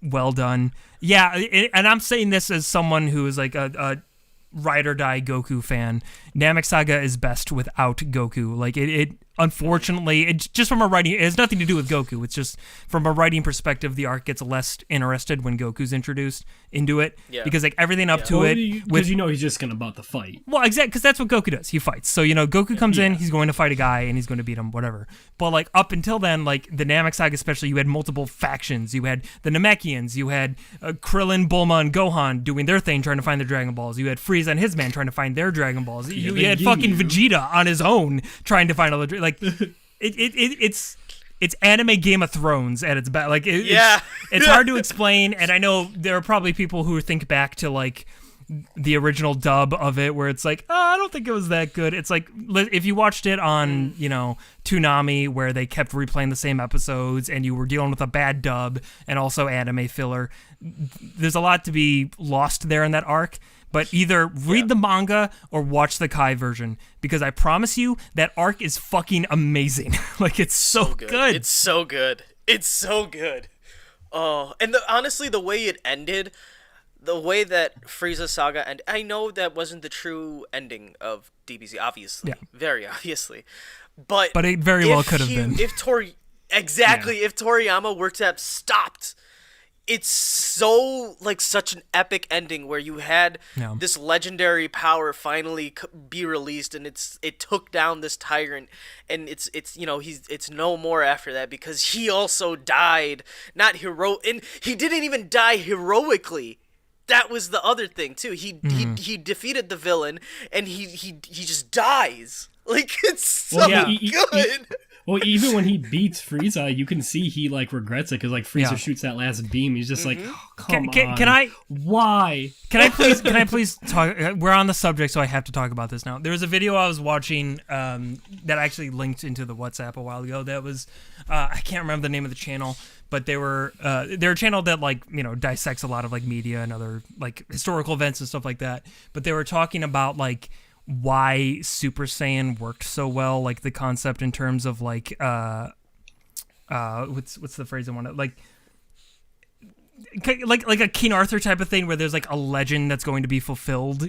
Speaker 1: well done. Yeah, and I'm saying this as someone who is like a ride or die Goku fan. Namek Saga is best without Goku. Like it unfortunately, it just from a writing, it has nothing to do with Goku. It's just from a writing perspective, the arc gets less interested when Goku's introduced into it, because like everything up to it,
Speaker 2: because he's just gonna about the fight.
Speaker 1: Well, exactly, because that's what Goku does. He fights. So Goku comes in, he's going to fight a guy, and he's going to beat him, whatever. But like up until then, like the Namek Saga especially, you had multiple factions. You had the Namekians. You had Krillin, Bulma, and Gohan doing their thing, trying to find their Dragon Balls. You had Frieza and his man trying to find their Dragon Balls. You had fucking Vegeta on his own trying to find all the like. It's anime Game of Thrones at its best. Like it's hard to explain, and I know there are probably people who think back to like the original dub of it, where it's like, oh, I don't think it was that good. It's like if you watched it on Toonami, where they kept replaying the same episodes, and you were dealing with a bad dub and also anime filler. There's a lot to be lost there in that arc. But either read the manga or watch the Kai version, because I promise you that arc is fucking amazing. Like it's so good.
Speaker 3: It's so good. It's so good. Oh, and honestly, the way it ended, the way that Frieza Saga ended, I know that wasn't the true ending of DBZ, obviously, very obviously, but
Speaker 1: it very well could have been.
Speaker 3: If Toriyama were to have stopped it's so like such an epic ending where you had this legendary power finally be released, and it took down this tyrant, and it's it's no more after that because he also died, not and he didn't even die heroically. That was the other thing too. He defeated the villain, and he just dies. Like, it's so good.
Speaker 2: Well, even when he beats Frieza, you can see he like regrets it because like Frieza shoots that last beam. He's just like, oh, come on.
Speaker 1: Can I?
Speaker 2: Why?
Speaker 1: Can I please talk? We're on the subject, so I have to talk about this now. There was a video I was watching that actually linked into the WhatsApp a while ago. That was I can't remember the name of the channel, but they're a channel that like dissects a lot of like media and other like historical events and stuff like that. But they were talking about like why Super Saiyan worked so well, like the concept in terms of like what's the phrase I want to like a King Arthur type of thing where there's like a legend that's going to be fulfilled,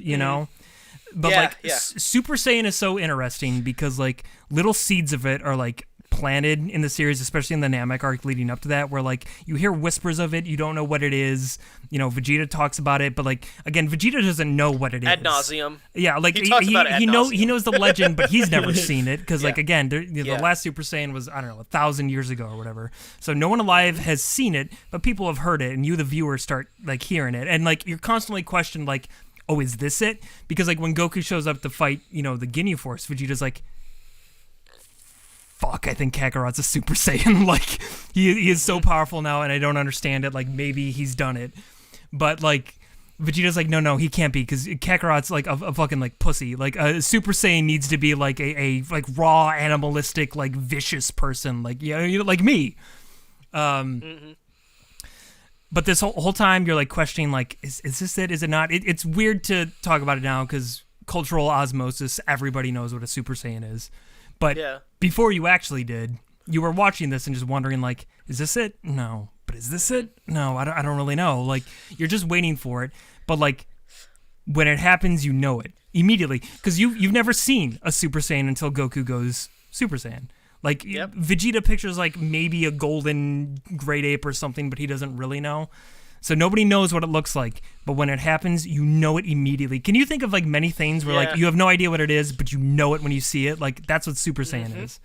Speaker 1: but Super Saiyan is so interesting because like little seeds of it are like planted in the series, especially in the Namek arc leading up to that, where like you hear whispers of it, you don't know what it is. Vegeta talks about it, but like again, Vegeta doesn't know what it is
Speaker 3: ad nauseum.
Speaker 1: Yeah, like he knows the legend, but he's never seen it because like again, the last Super Saiyan was 1,000 years ago or whatever. So no one alive has seen it, but people have heard it, and you, the viewer, start like hearing it, and like you're constantly questioned like, oh, is this it? Because like when Goku shows up to fight, the Ginyu Force, Vegeta's like, fuck, I think Kakarot's a Super Saiyan. Like, he is so powerful now, and I don't understand it. Like, maybe he's done it. But, like, Vegeta's like, no, he can't be, because Kakarot's, like, a fucking, like, pussy. Like, a Super Saiyan needs to be, like, a like, raw, animalistic, like, vicious person. Like, like me. But this whole time, you're, like, questioning, like, is this it? Is it not? It's weird to talk about it now, because cultural osmosis, everybody knows what a Super Saiyan is. But before you actually did, you were watching this and just wondering, like, is this it? No. But is this it? No, I don't really know. Like, you're just waiting for it. But, like, when it happens, you know it immediately. Because you've never seen a Super Saiyan until Goku goes Super Saiyan. Like, Vegeta pictures, like, maybe a golden great ape or something, but he doesn't really know. So nobody knows what it looks like, but when it happens, you know it immediately. Can you think of like many things where like you have no idea what it is, but you know it when you see it? Like that's what Super Saiyan is.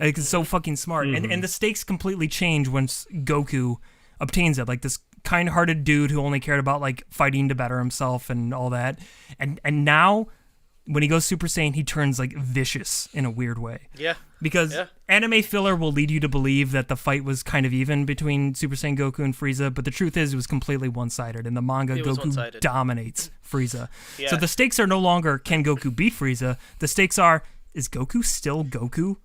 Speaker 1: Like, it's so fucking smart, and the stakes completely change once Goku obtains it. Like this kind-hearted dude who only cared about like fighting to better himself and all that, and now when he goes Super Saiyan, he turns like vicious in a weird way. Yeah. Because anime filler will lead you to believe that the fight was kind of even between Super Saiyan Goku and Frieza, but the truth is it was completely one-sided. In the manga, Goku dominates Frieza. Yeah. So the stakes are no longer can Goku beat Frieza. The stakes are, is Goku still Goku?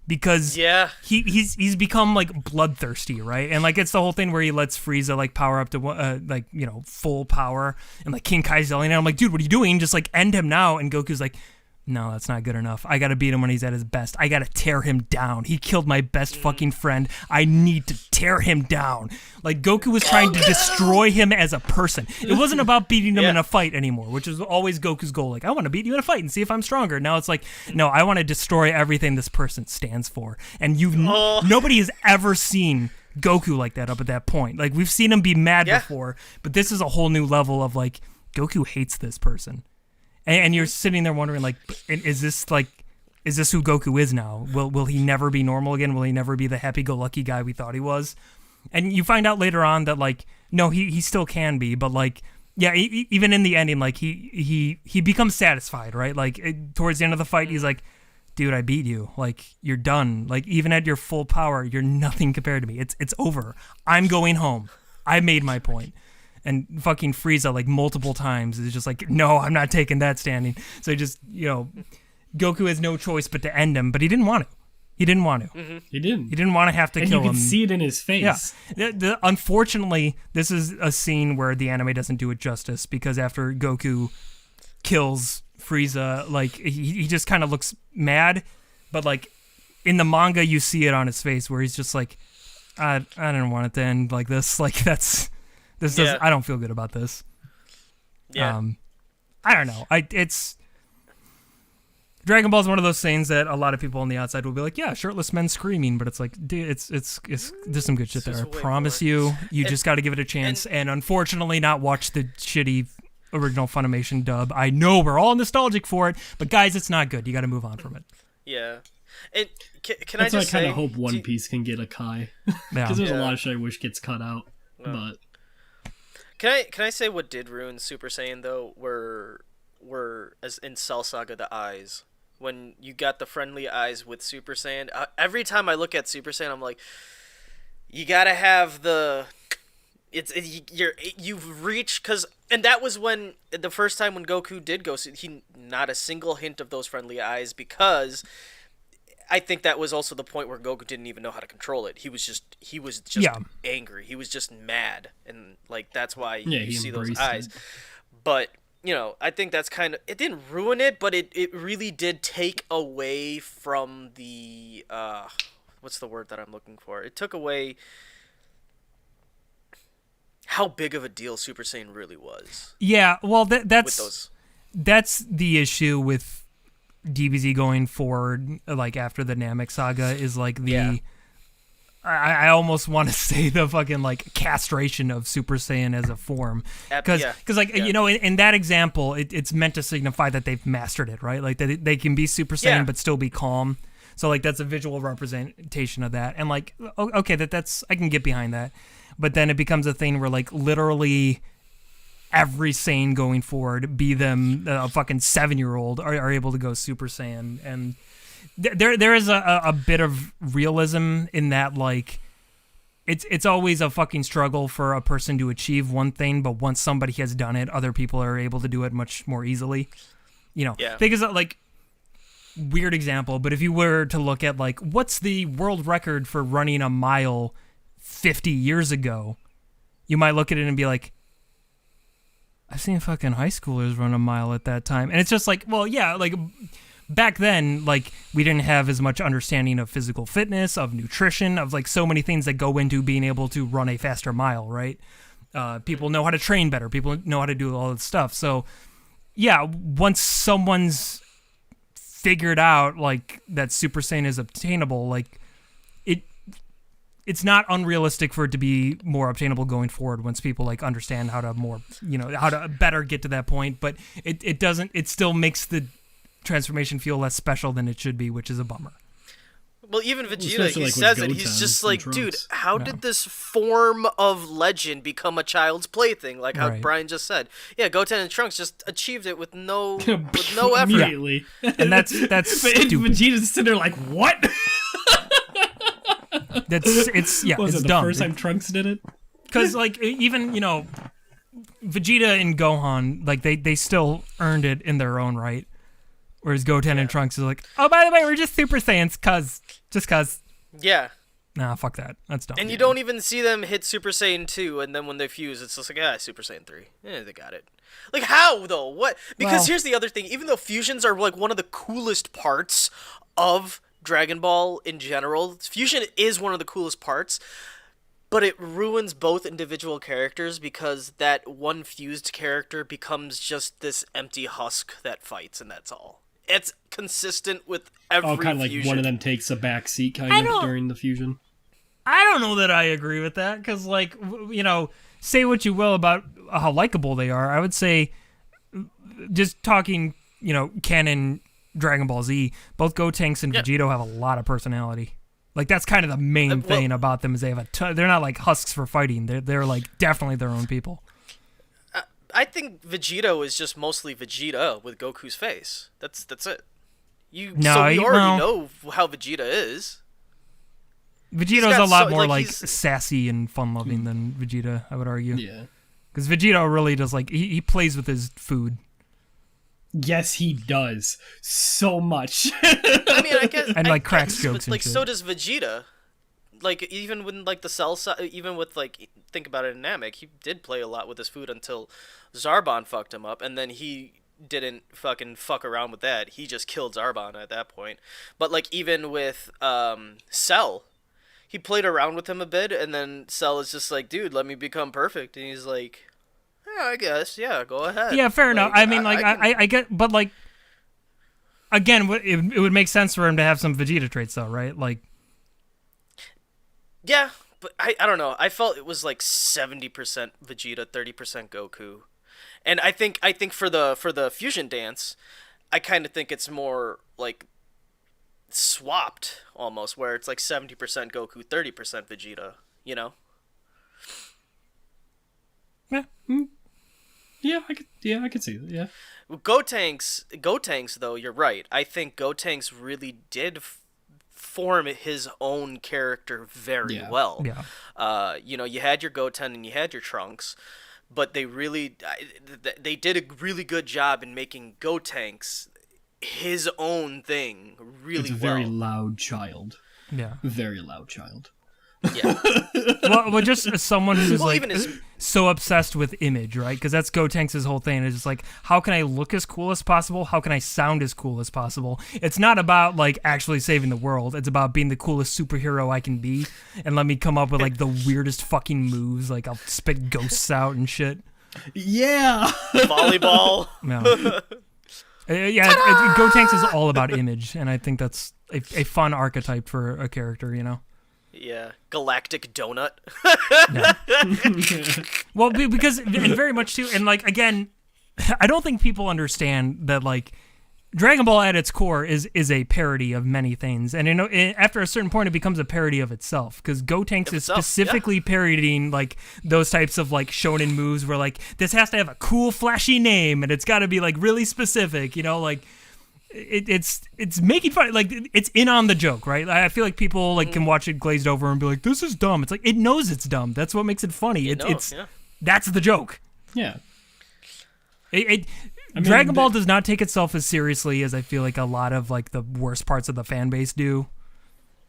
Speaker 1: Because he's become like bloodthirsty, right? And like it's the whole thing where he lets Frieza like power up to full power, and like King Kai's yelling at him like, dude, what are you doing? Just like end him now. And Goku's like, no, that's not good enough. I gotta beat him when he's at his best. I gotta tear him down. He killed my best fucking friend. I need to tear him down. Like Goku was trying to destroy him as a person. It wasn't about beating him in a fight anymore, which is always Goku's goal. Like, I want to beat you in a fight and see if I'm stronger. Now it's like, no, I want to destroy everything this person stands for. And nobody has ever seen Goku like that up at that point. Like we've seen him be mad before, but this is a whole new level of like Goku hates this person. And you're sitting there wondering, like, is this who Goku is now? Will he never be normal again? Will he never be the happy-go-lucky guy we thought he was? And you find out later on that, like, no, he still can be, but, like, yeah, even in the ending, like, he becomes satisfied, right? Like, towards the end of the fight, he's like, dude, I beat you. Like, you're done. Like, even at your full power, you're nothing compared to me. It's over. I'm going home. I made my point. And fucking Frieza, like, multiple times is just like, no, I'm not taking that standing. So he just, Goku has no choice but to end him, but he didn't want to. He didn't want to. Mm-hmm.
Speaker 2: He didn't.
Speaker 1: He didn't want to have to kill him.
Speaker 2: And you can see it in his face.
Speaker 1: Yeah. Unfortunately, this is a scene where the anime doesn't do it justice, because after Goku kills Frieza, like, he just kind of looks mad, but, like, in the manga, you see it on his face where he's just like, I didn't want it to end like this. Like, I don't feel good about this. Yeah. I don't know. Dragon Ball is one of those things that a lot of people on the outside will be like, yeah, shirtless men screaming, but it's like, dude, it's there's some good shit there. I promise you just got to give it a chance, and unfortunately not watch the shitty original Funimation dub. I know we're all nostalgic for it, but guys, it's not good. You got to move on from it.
Speaker 3: Yeah. And can
Speaker 2: That's
Speaker 3: I
Speaker 2: why
Speaker 3: just
Speaker 2: I kind of hope One Piece can get a Kai, because there's a lot of shit I wish gets cut out. But
Speaker 3: can I say what did ruin Super Saiyan though were as in Cell Saga the eyes. When you got the friendly eyes with Super Saiyan, every time I look at Super Saiyan, I'm like, you gotta have the, you've reached, and that was when the first time when Goku did go, he not a single hint of those friendly eyes, because I think that was also the point where Goku didn't even know how to control it. He was just angry. He was just mad, and like that's why you see those eyes. But I think that's kind of... It didn't ruin it, but it really did take away from the... what's the word that I'm looking for? It took away how big of a deal Super Saiyan really was.
Speaker 1: Yeah, well, that's the issue with DBZ going forward, like, after the Namek Saga, is, like, the... Yeah. I almost want to say the fucking, like, castration of Super Saiyan as a form. Because, in that example, it's meant to signify that they've mastered it, right? Like, they can be Super Saiyan but still be calm. So, like, that's a visual representation of that. And, like, okay, that's... I can get behind that. But then it becomes a thing where, like, literally every Saiyan going forward, be them a fucking 7-year-old, are able to go Super Saiyan. And... There is a bit of realism in that, like, it's always a fucking struggle for a person to achieve one thing, but once somebody has done it, other people are able to do it much more easily. Because, like, weird example, but if you were to look at, like, what's the world record for running a mile 50 years ago, you might look at it and be like, I've seen fucking high schoolers run a mile at that time. And it's just like, well, yeah, like... Back then, like, we didn't have as much understanding of physical fitness, of nutrition, of, like, so many things that go into being able to run a faster mile, right? People know how to train better. People know how to do all this stuff. So, yeah, once someone's figured out, like, that Super Saiyan is obtainable, like, it's not unrealistic for it to be more obtainable going forward once people, like, understand how to how to better get to that point. But it still makes the transformation feel less special than it should be, which is a bummer.
Speaker 3: Well, even Vegeta, he says it. He's just like, dude, how did this form of legend become a child's plaything? Like how Brian just said. Yeah, Goten and Trunks just achieved it with no effort.
Speaker 2: Immediately.
Speaker 1: And that's stupid.
Speaker 2: Vegeta's sitting there like, what?
Speaker 1: It's
Speaker 2: the
Speaker 1: dumb.
Speaker 2: First time Trunks did it?
Speaker 1: Because, like, even, Vegeta and Gohan, like, they still earned it in their own right. Whereas Goten and Trunks is like, oh, by the way, we're just Super Saiyans, just cause.
Speaker 3: Yeah.
Speaker 1: Nah, fuck that. That's dumb.
Speaker 3: And you don't even see them hit Super Saiyan 2, and then when they fuse, it's just like, Super Saiyan 3. Yeah, they got it. Like, how, though? What? Because here's the other thing. Even though fusions are, like, one of the coolest parts of Dragon Ball in general, fusion is one of the coolest parts, but it ruins both individual characters because that one fused character becomes just this empty husk that fights, and that's all. It's consistent with every
Speaker 2: kind of
Speaker 3: fusion.
Speaker 2: Like one of them takes a back seat during the fusion.
Speaker 1: I don't know that I agree with that, because, like, say what you will about how likable they are. I would say, just talking, canon Dragon Ball Z, both Gotenks and Vegito have a lot of personality. Like, that's kind of the main thing about them, is they have they're not like husks for fighting. They're like definitely their own people.
Speaker 3: I think Vegito is just mostly Vegeta with Goku's face. That's it. We already know how Vegeta is.
Speaker 1: Vegito's a lot more like sassy and fun-loving than Vegeta, I would argue.
Speaker 2: Yeah.
Speaker 1: Because Vegito really does, like, he plays with his food.
Speaker 2: Yes, he does. So much.
Speaker 3: I mean, I guess...
Speaker 1: And, like, cracks jokes and
Speaker 3: like,
Speaker 1: shit.
Speaker 3: so does Vegeta. Like, even when, like, the Cell Saga, even with, like, think about it in Namek, he did play a lot with his food until Zarbon fucked him up, and then he didn't fucking fuck around with that. He just killed Zarbon at that point. But, like, even with Cell, he played around with him a bit, and then Cell is just like, dude, let me become perfect. And he's like, yeah, I guess, yeah, go ahead.
Speaker 1: Yeah, fair enough. I mean, like, I get, but, like, again, it would make sense for him to have some Vegeta traits, though, right? Like,
Speaker 3: yeah, but I don't know. I felt it was like 70% Vegeta, 30% Goku, and I think for the fusion dance, I kind of think it's more like swapped almost, where it's like 70% Goku, 30% Vegeta. You know?
Speaker 1: yeah.
Speaker 2: I could see that. Yeah.
Speaker 3: Gotenks, though, you're right. I think Gotenks really did form his own character very well.
Speaker 1: Yeah.
Speaker 3: You had your Goten and you had your Trunks, but they did a really good job in making Gotenks his own thing really well.
Speaker 2: It's a very loud child.
Speaker 1: Yeah.
Speaker 2: Very loud child.
Speaker 3: Yeah.
Speaker 1: well, just as someone who's
Speaker 3: even
Speaker 1: so obsessed with image, right? Because that's Gotenks' whole thing. It's just like, how can I look as cool as possible? How can I sound as cool as possible? It's not about like actually saving the world. It's about being the coolest superhero I can be, and let me come up with like the weirdest fucking moves. Like I'll spit ghosts out and shit.
Speaker 2: Yeah.
Speaker 3: Volleyball.
Speaker 1: No. Gotenks is all about image, and I think that's a fun archetype for a character, you know?
Speaker 3: Yeah, galactic donut.
Speaker 1: Well, because and very much too, and like again, I don't think people understand that like Dragon Ball at its core is a parody of many things, and after a certain point, it becomes a parody of itself. Because Gotenks is specifically parodying like those types of like shonen moves, where like this has to have a cool, flashy name, and it's got to be like really specific, you know, like. It's making fun, like it's in on the joke, right? I feel like people like can watch it glazed over and be like, "This is dumb." It's like it knows it's dumb. That's what makes it funny. That's the joke.
Speaker 2: Yeah.
Speaker 1: Dragon Ball does not take itself as seriously as I feel like a lot of like the worst parts of the fan base do.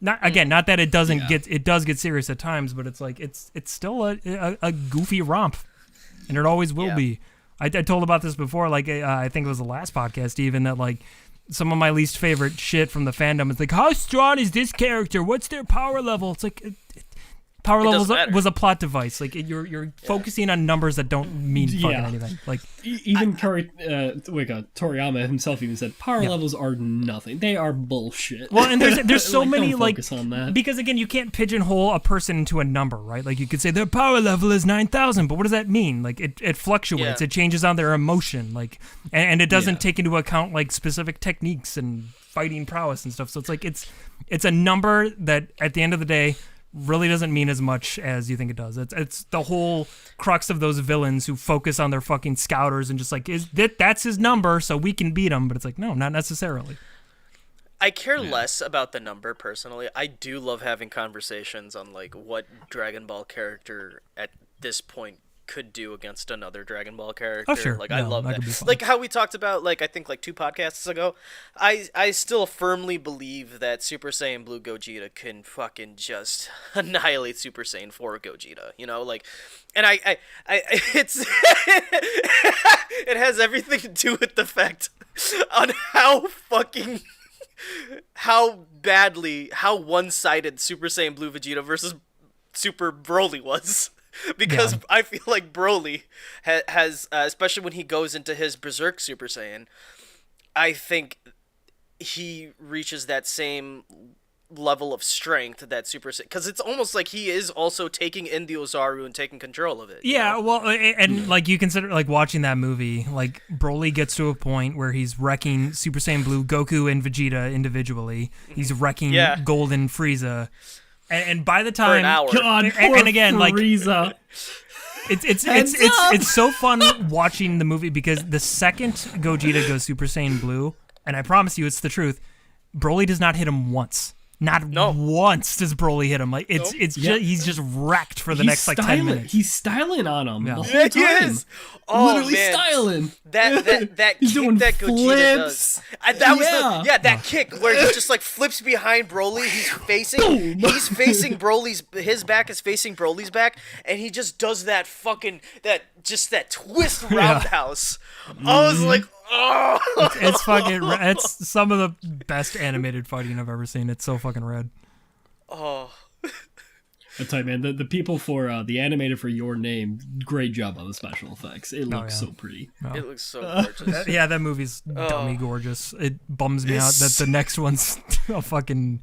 Speaker 1: Not that it doesn't it does get serious at times, but it's like it's still a goofy romp, and it always will be. I told about this before, like I think it was the last podcast even, that like some of my least favorite shit from the fandom is like, how strong is this character? What's their power level? It's like power level was a plot device. Like you're focusing on numbers that don't mean fucking anything. Like
Speaker 2: even Toriyama himself even said power levels are nothing. They are bullshit.
Speaker 1: Well, and there's so
Speaker 2: like,
Speaker 1: many
Speaker 2: don't
Speaker 1: like
Speaker 2: focus on that.
Speaker 1: Because again, you can't pigeonhole a person into a number, right? Like you could say their power level is 9,000, but what does that mean? Like it fluctuates. It changes on their emotion. Like and it doesn't take into account like specific techniques and fighting prowess and stuff. So it's like it's a number that at the end of the day really doesn't mean as much as you think it does. It's the whole crux of those villains who focus on their fucking scouters and just like, that's his number, so we can beat him. But it's like, no, not necessarily.
Speaker 3: I care less about the number personally. I do love having conversations on like what Dragon Ball character at this point could do against another Dragon Ball character.
Speaker 1: Oh, sure.
Speaker 3: Like I love that. Like how we talked about, like I think like 2 podcasts ago, I still firmly believe that Super Saiyan Blue Gogeta can fucking just annihilate Super Saiyan 4 Gogeta, you know, like, and I it's it has everything to do with the fact on how one-sided Super Saiyan Blue Vegeta versus Super Broly was. Because I feel like Broly has especially when he goes into his Berserk Super Saiyan, I think he reaches that same level of strength that Super Saiyan, because it's almost like he is also taking in the Ozaru and taking control of it.
Speaker 1: Yeah, you know? Well, and like you consider like watching that movie, like Broly gets to a point where he's wrecking Super Saiyan Blue, Goku, and Vegeta individually. He's wrecking Golden Frieza. And by the time,
Speaker 3: for an hour.
Speaker 2: God,
Speaker 1: and again,
Speaker 2: Frieza.
Speaker 1: like it's so fun watching the movie, because the second Gogeta goes Super Saiyan Blue, and I promise you it's the truth, Broly does not hit him once. Not once does Broly hit him. Like it's just he's just wrecked for the next like 10 minutes.
Speaker 2: He's styling on him the whole
Speaker 3: time.
Speaker 2: He is. Literally styling.
Speaker 3: That
Speaker 2: he's
Speaker 3: kick
Speaker 2: doing
Speaker 3: that Gogeta does. That kick where he just like flips behind Broly. He's facing his back is facing Broly's back, and he just does that twist roundhouse. I was like, oh,
Speaker 1: it's fucking. It's some of the best animated fighting I've ever seen. It's so fucking rad.
Speaker 3: Oh,
Speaker 2: I tell you, man, the people for the animator for Your Name, great job on the special effects. It looks so pretty.
Speaker 1: Oh.
Speaker 3: It looks so gorgeous.
Speaker 1: Yeah, that movie's dummy gorgeous. It bums me out that the next one's a fucking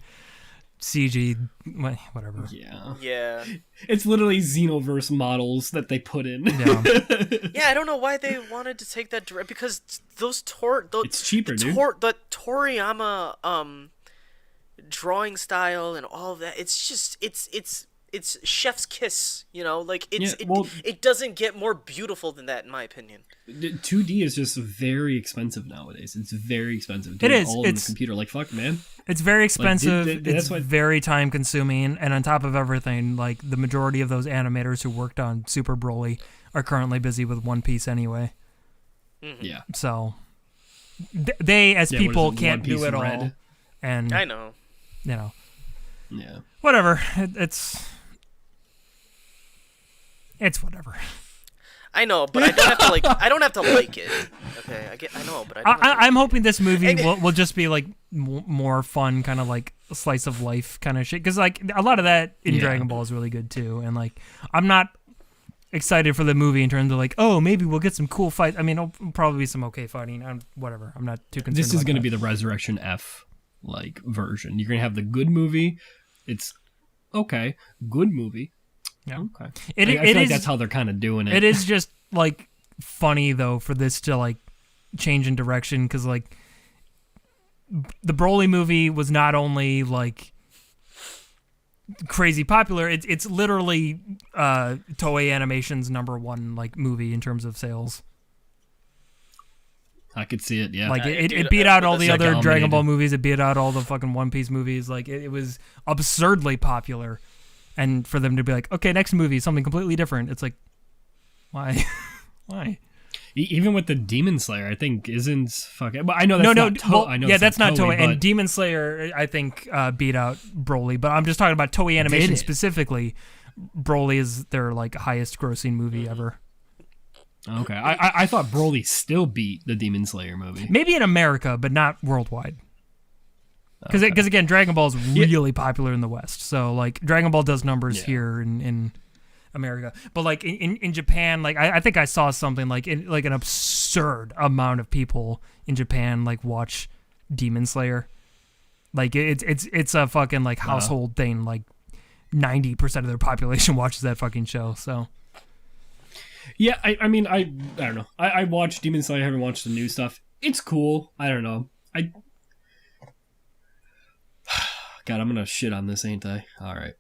Speaker 1: CG, whatever.
Speaker 3: Yeah.
Speaker 2: It's literally Xenoverse models that they put in.
Speaker 1: Yeah.
Speaker 3: Yeah, I don't know why they wanted to take that direct, because those
Speaker 2: it's cheaper, dude.
Speaker 3: the Toriyama drawing style and all of that, it's just it's chef's kiss, you know, like it doesn't get more beautiful than that, in my opinion.
Speaker 2: 2D is just very expensive nowadays. It's very expensive.
Speaker 1: It is.
Speaker 2: All on the computer. Like, fuck, man.
Speaker 1: It's very expensive.
Speaker 2: Like,
Speaker 1: it's very time consuming, and on top of everything, like the majority of those animators who worked on Super Broly are currently busy with One Piece anyway.
Speaker 3: Mm-hmm.
Speaker 2: Yeah.
Speaker 1: So they, as people, can't do it all. And
Speaker 3: I know.
Speaker 1: You know.
Speaker 2: Yeah.
Speaker 1: Whatever. It's whatever.
Speaker 3: I know, but I don't have to like. I don't have to like it. Okay, I know, but
Speaker 1: I'm hoping this movie will just be like more fun, kind of like a slice of life kind of shit. Because like a lot of that in Dragon Ball is really good too, and like I'm not excited for the movie in terms of like, oh, maybe we'll get some cool fights. I mean, it'll probably be some okay fighting. Whatever. I'm not too concerned.
Speaker 2: This is going to be the Resurrection F like version. You're going to have the good movie. It's okay, good movie.
Speaker 1: Yeah.
Speaker 2: Okay.
Speaker 1: I feel
Speaker 2: like that's how they're kind of doing it.
Speaker 1: It is just like funny though for this to like change in direction, because like the Broly movie was not only like crazy popular, it's literally Toei Animation's #1 like movie in terms of sales.
Speaker 2: I could see it, yeah.
Speaker 1: Like it beat out all the other Dragon Ball movies. It beat out all the fucking One Piece movies. Like it was absurdly popular. And for them to be like, okay, next movie, something completely different. It's like, why? Why?
Speaker 2: Even with the Demon Slayer, I think isn't fucking. But I know that's not Toei.
Speaker 1: Well,
Speaker 2: I know
Speaker 1: that's not Toei.
Speaker 2: But
Speaker 1: And Demon Slayer, I think, beat out Broly. But I'm just talking about Toei Animation specifically. Broly is their like highest grossing movie ever.
Speaker 2: Okay, I thought Broly still beat the Demon Slayer movie.
Speaker 1: Maybe in America, but not worldwide. Because again, Dragon Ball is really popular in the West. So like Dragon Ball does numbers here in America, but like in Japan, like I think I saw something like an absurd amount of people in Japan like watch Demon Slayer. Like it's a fucking like household thing. Like 90% of their population watches that fucking show. So.
Speaker 2: Yeah, I mean, I don't know. I watched Demon Slayer. I haven't watched the new stuff. It's cool. I don't know. God, I'm gonna shit on this, ain't I? All right.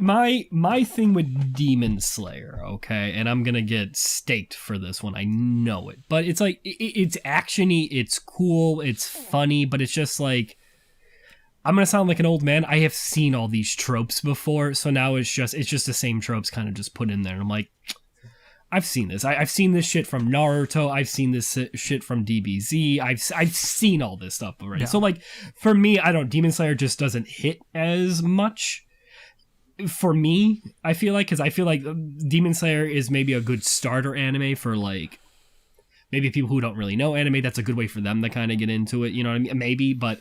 Speaker 2: My thing with Demon Slayer, okay, and I'm gonna get staked for this one. I know it, but it's like it's actiony, it's cool, it's funny, but it's just like I'm gonna sound like an old man. I have seen all these tropes before, so now it's just the same tropes kind of just put in there, and I'm like, I've seen this. I've seen this shit from Naruto. I've seen this shit from DBZ. I've seen all this stuff already. Yeah. So like for me, Demon Slayer just doesn't hit as much for me. I feel like Demon Slayer is maybe a good starter anime for like maybe people who don't really know anime. That's a good way for them to kind of get into it. You know what I mean? Maybe, but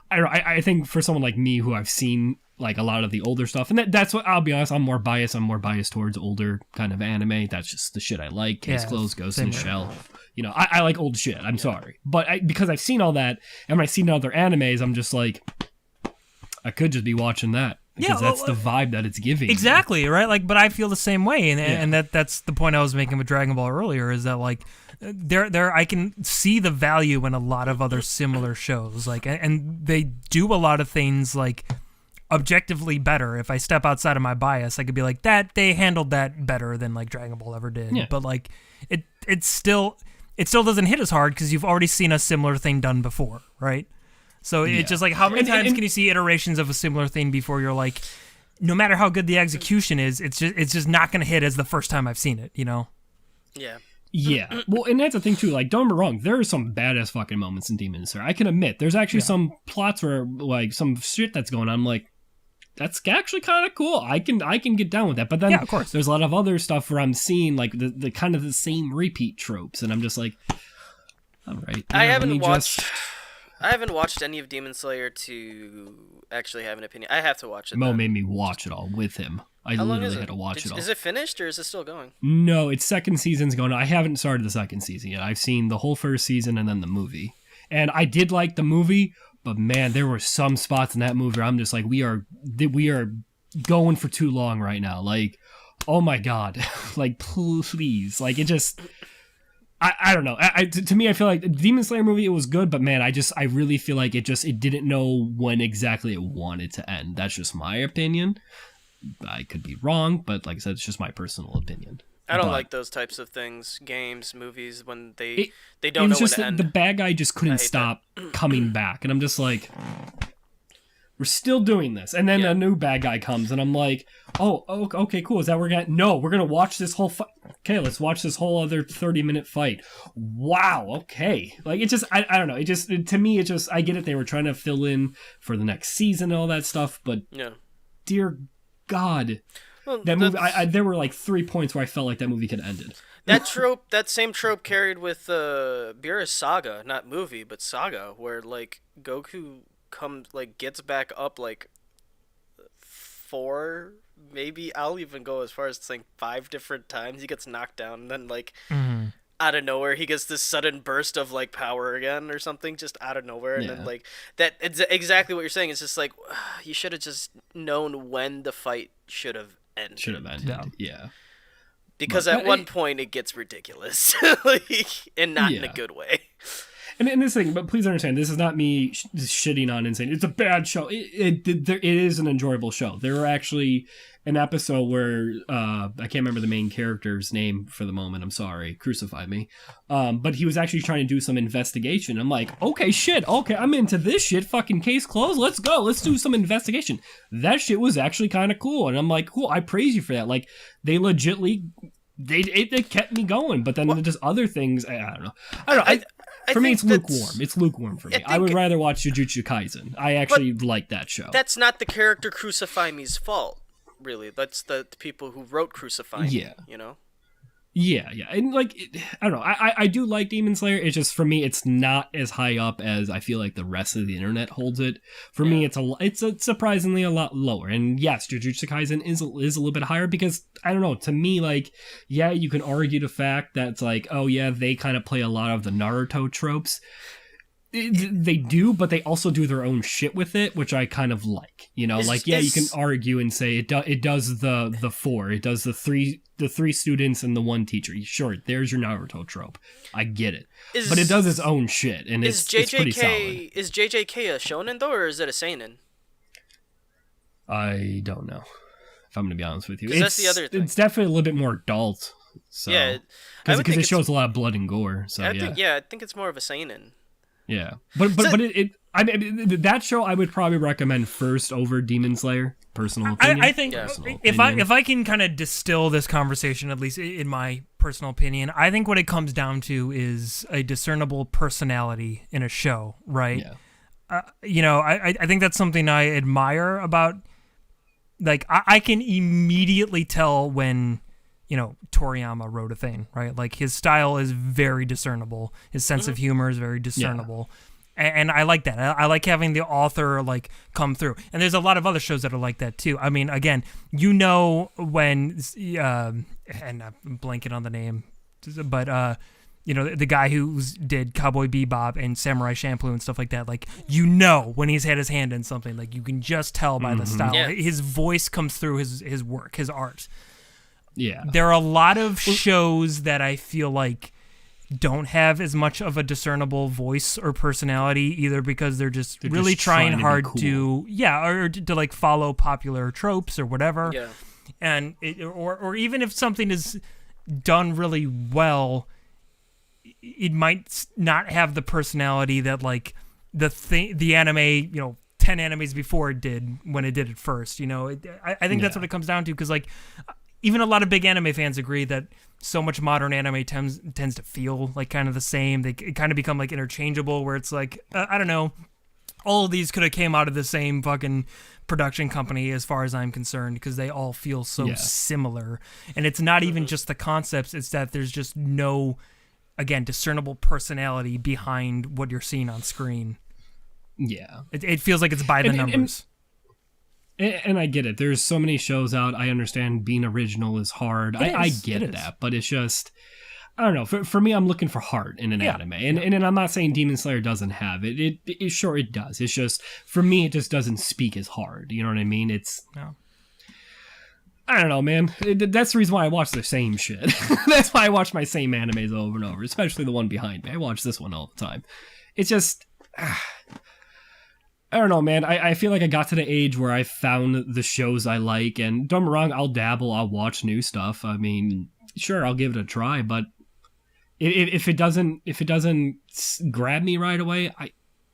Speaker 2: I don't know. I think for someone like me who I've seen like a lot of the older stuff, and that's what I'll be honest, I'm more biased towards older kind of anime. That's just the shit I like. Case closed, Ghost in the Shell. You know, I like old shit. I'm sorry, but because I've seen all that, and when I've seen other animes, I'm just like, I could just be watching that because that's the vibe that it's giving.
Speaker 1: Exactly, right? Like, but I feel the same way, and that's the point I was making with Dragon Ball earlier. Is that like there I can see the value in a lot of other similar shows, like, and they do a lot of things like objectively better. If I step outside of my bias, I could be like, that they handled that better than like Dragon Ball ever did. Yeah. But like it still doesn't hit as hard because you've already seen a similar thing done before, right? So it's just like, how many times can you see iterations of a similar thing before you're like, no matter how good the execution is, it's just not going to hit as the first time I've seen it, you know?
Speaker 3: Yeah.
Speaker 2: Yeah. Well, and that's the thing too. Like, don't get me wrong, there are some badass fucking moments in Demon Slayer. I can admit, there's actually some plots where like some shit that's going on. I'm like, that's actually kind of cool. I can get down with that. But then, of course, there's a lot of other stuff where I'm seeing like the kind of the same repeat tropes, and I'm just like, all right.
Speaker 3: I haven't watched I haven't watched any of Demon Slayer to actually have an opinion. I have to watch it.
Speaker 2: Mo made me watch it all with him. I literally had to watch it all.
Speaker 3: Is it finished or is it still going?
Speaker 2: No, its second season's going on. I haven't started the second season yet. I've seen the whole first season and then the movie. And I did like the movie, but man, there were some spots in that movie where I'm just like, we are going for too long right now. Like, oh my God. Like, please. Like, it just... I don't know. To me, I feel like the Demon Slayer movie, it was good, but man, I really feel like it didn't know when exactly it wanted to end. That's just my opinion. I could be wrong, but like I said, it's just my personal opinion.
Speaker 3: I don't like those types of things, games, movies, when they don't know when to end.
Speaker 2: The bad guy just couldn't stop coming back, and I'm just like, we're still doing this. And then a new bad guy comes, and I'm like, oh, okay, cool. Is that what we're gonna? No, we're gonna watch this whole. Okay, let's watch this whole other 30-minute fight. Wow. Okay, like it just, I don't know. It just, to me, it just, I get it. They were trying to fill in for the next season and all that stuff, but dear God, well, that movie. There were like 3 points where I felt like that movie could have ended.
Speaker 3: That same trope carried with Beerus Saga, not movie, but Saga, where like Goku gets back up like 4, maybe I'll even go as far as saying 5 different times. He gets knocked down, and then like out of nowhere he gets this sudden burst of like power again or something, just out of nowhere. And then like that, it's exactly what you're saying. It's just like you should have just known when the fight should have ended.
Speaker 2: Yeah.
Speaker 3: Because at one point it gets ridiculous, and not in a good way.
Speaker 2: And this thing, but please understand, this is not me shitting on Insane. It's a bad show. It is an enjoyable show. There were actually an episode where I can't remember the main character's name for the moment. I'm sorry, crucify me. But he was actually trying to do some investigation. I'm like, okay, I'm into this shit. Fucking case closed. Let's go. Let's do some investigation. That shit was actually kind of cool, and I'm like, cool. I praise you for that. Like, they legitly. They kept me going, but then just other things. I don't know. For me, it's lukewarm. It's lukewarm for me. I would rather watch Jujutsu Kaisen. I actually like that show.
Speaker 3: That's not the character Crucify Me's fault, really. That's the people who wrote Crucify Me, you know?
Speaker 2: Yeah. And, like, I don't know. I do like Demon Slayer. It's just, for me, it's not as high up as I feel like the rest of the internet holds it. For me, it's surprisingly a lot lower. And yes, Jujutsu Kaisen is a little bit higher because, I don't know, to me, like, yeah, you can argue the fact that it's like, oh yeah, they kind of play a lot of the Naruto tropes. They do, but they also do their own shit with it, which I kind of like. You know, you can argue and say it does the 4, it does the 3 students and the 1 teacher. Sure, there's your Naruto trope. I get it, but it does its own shit, and it's pretty solid.
Speaker 3: Is JJK a shonen though, or is it a seinen?
Speaker 2: I don't know, if I'm gonna be honest with you.
Speaker 3: That's the other thing.
Speaker 2: It's definitely a little bit more adult. So,
Speaker 3: yeah,
Speaker 2: because it shows a lot of blood and gore. So
Speaker 3: I think it's more of a seinen.
Speaker 2: Yeah, but I mean, that show I would probably recommend first over Demon Slayer. Personal opinion.
Speaker 1: I think if I can kind of distill this conversation, at least in my personal opinion, I think what it comes down to is a discernible personality in a show, right? Yeah. I think that's something I admire about. Like, I can immediately tell when, Toriyama wrote a thing, right? Like, his style is very discernible. His sense of humor is very discernible. Yeah. And I like that. I like having the author, like, come through. And there's a lot of other shows that are like that, too. I mean, again, when, and I'm blanking on the name, but, the guy who did Cowboy Bebop and Samurai Champloo and stuff like that, like, when he's had his hand in something, like, you can just tell by the style. Yeah. His voice comes through his work, his art.
Speaker 2: Yeah.
Speaker 1: There are a lot of shows that I feel like don't have as much of a discernible voice or personality, either because they're really trying hard to like follow popular tropes or whatever. Yeah. And or even if something is done really well, it might not have the personality that like the anime, 10 animes before it did when it did it first. I think that's what it comes down to, because like even a lot of big anime fans agree that so much modern anime tends to feel like kind of the same. It kind of become like interchangeable, where it's like, I don't know, all of these could have came out of the same fucking production company as far as I'm concerned, because they all feel so similar. And it's not even just the concepts, it's that there's just no, again, discernible personality behind what you're seeing on screen.
Speaker 2: Yeah.
Speaker 1: It feels like it's by the numbers.
Speaker 2: And I get it. There's so many shows out. I understand being original is hard. I get that, but it's just, I don't know. For me, I'm looking for heart in an anime, and I'm not saying Demon Slayer doesn't have it. Sure it does. It's just for me, it just doesn't speak as hard. You know what I mean? I don't know, man. That's the reason why I watch the same shit. That's why I watch my same animes over and over, especially the one behind me. I watch this one all the time. It's just, I don't know, man. I feel like I got to the age where I found the shows I like, and don't get me wrong, I'll dabble, I'll watch new stuff. I mean, sure, I'll give it a try, but if it doesn't grab me right away,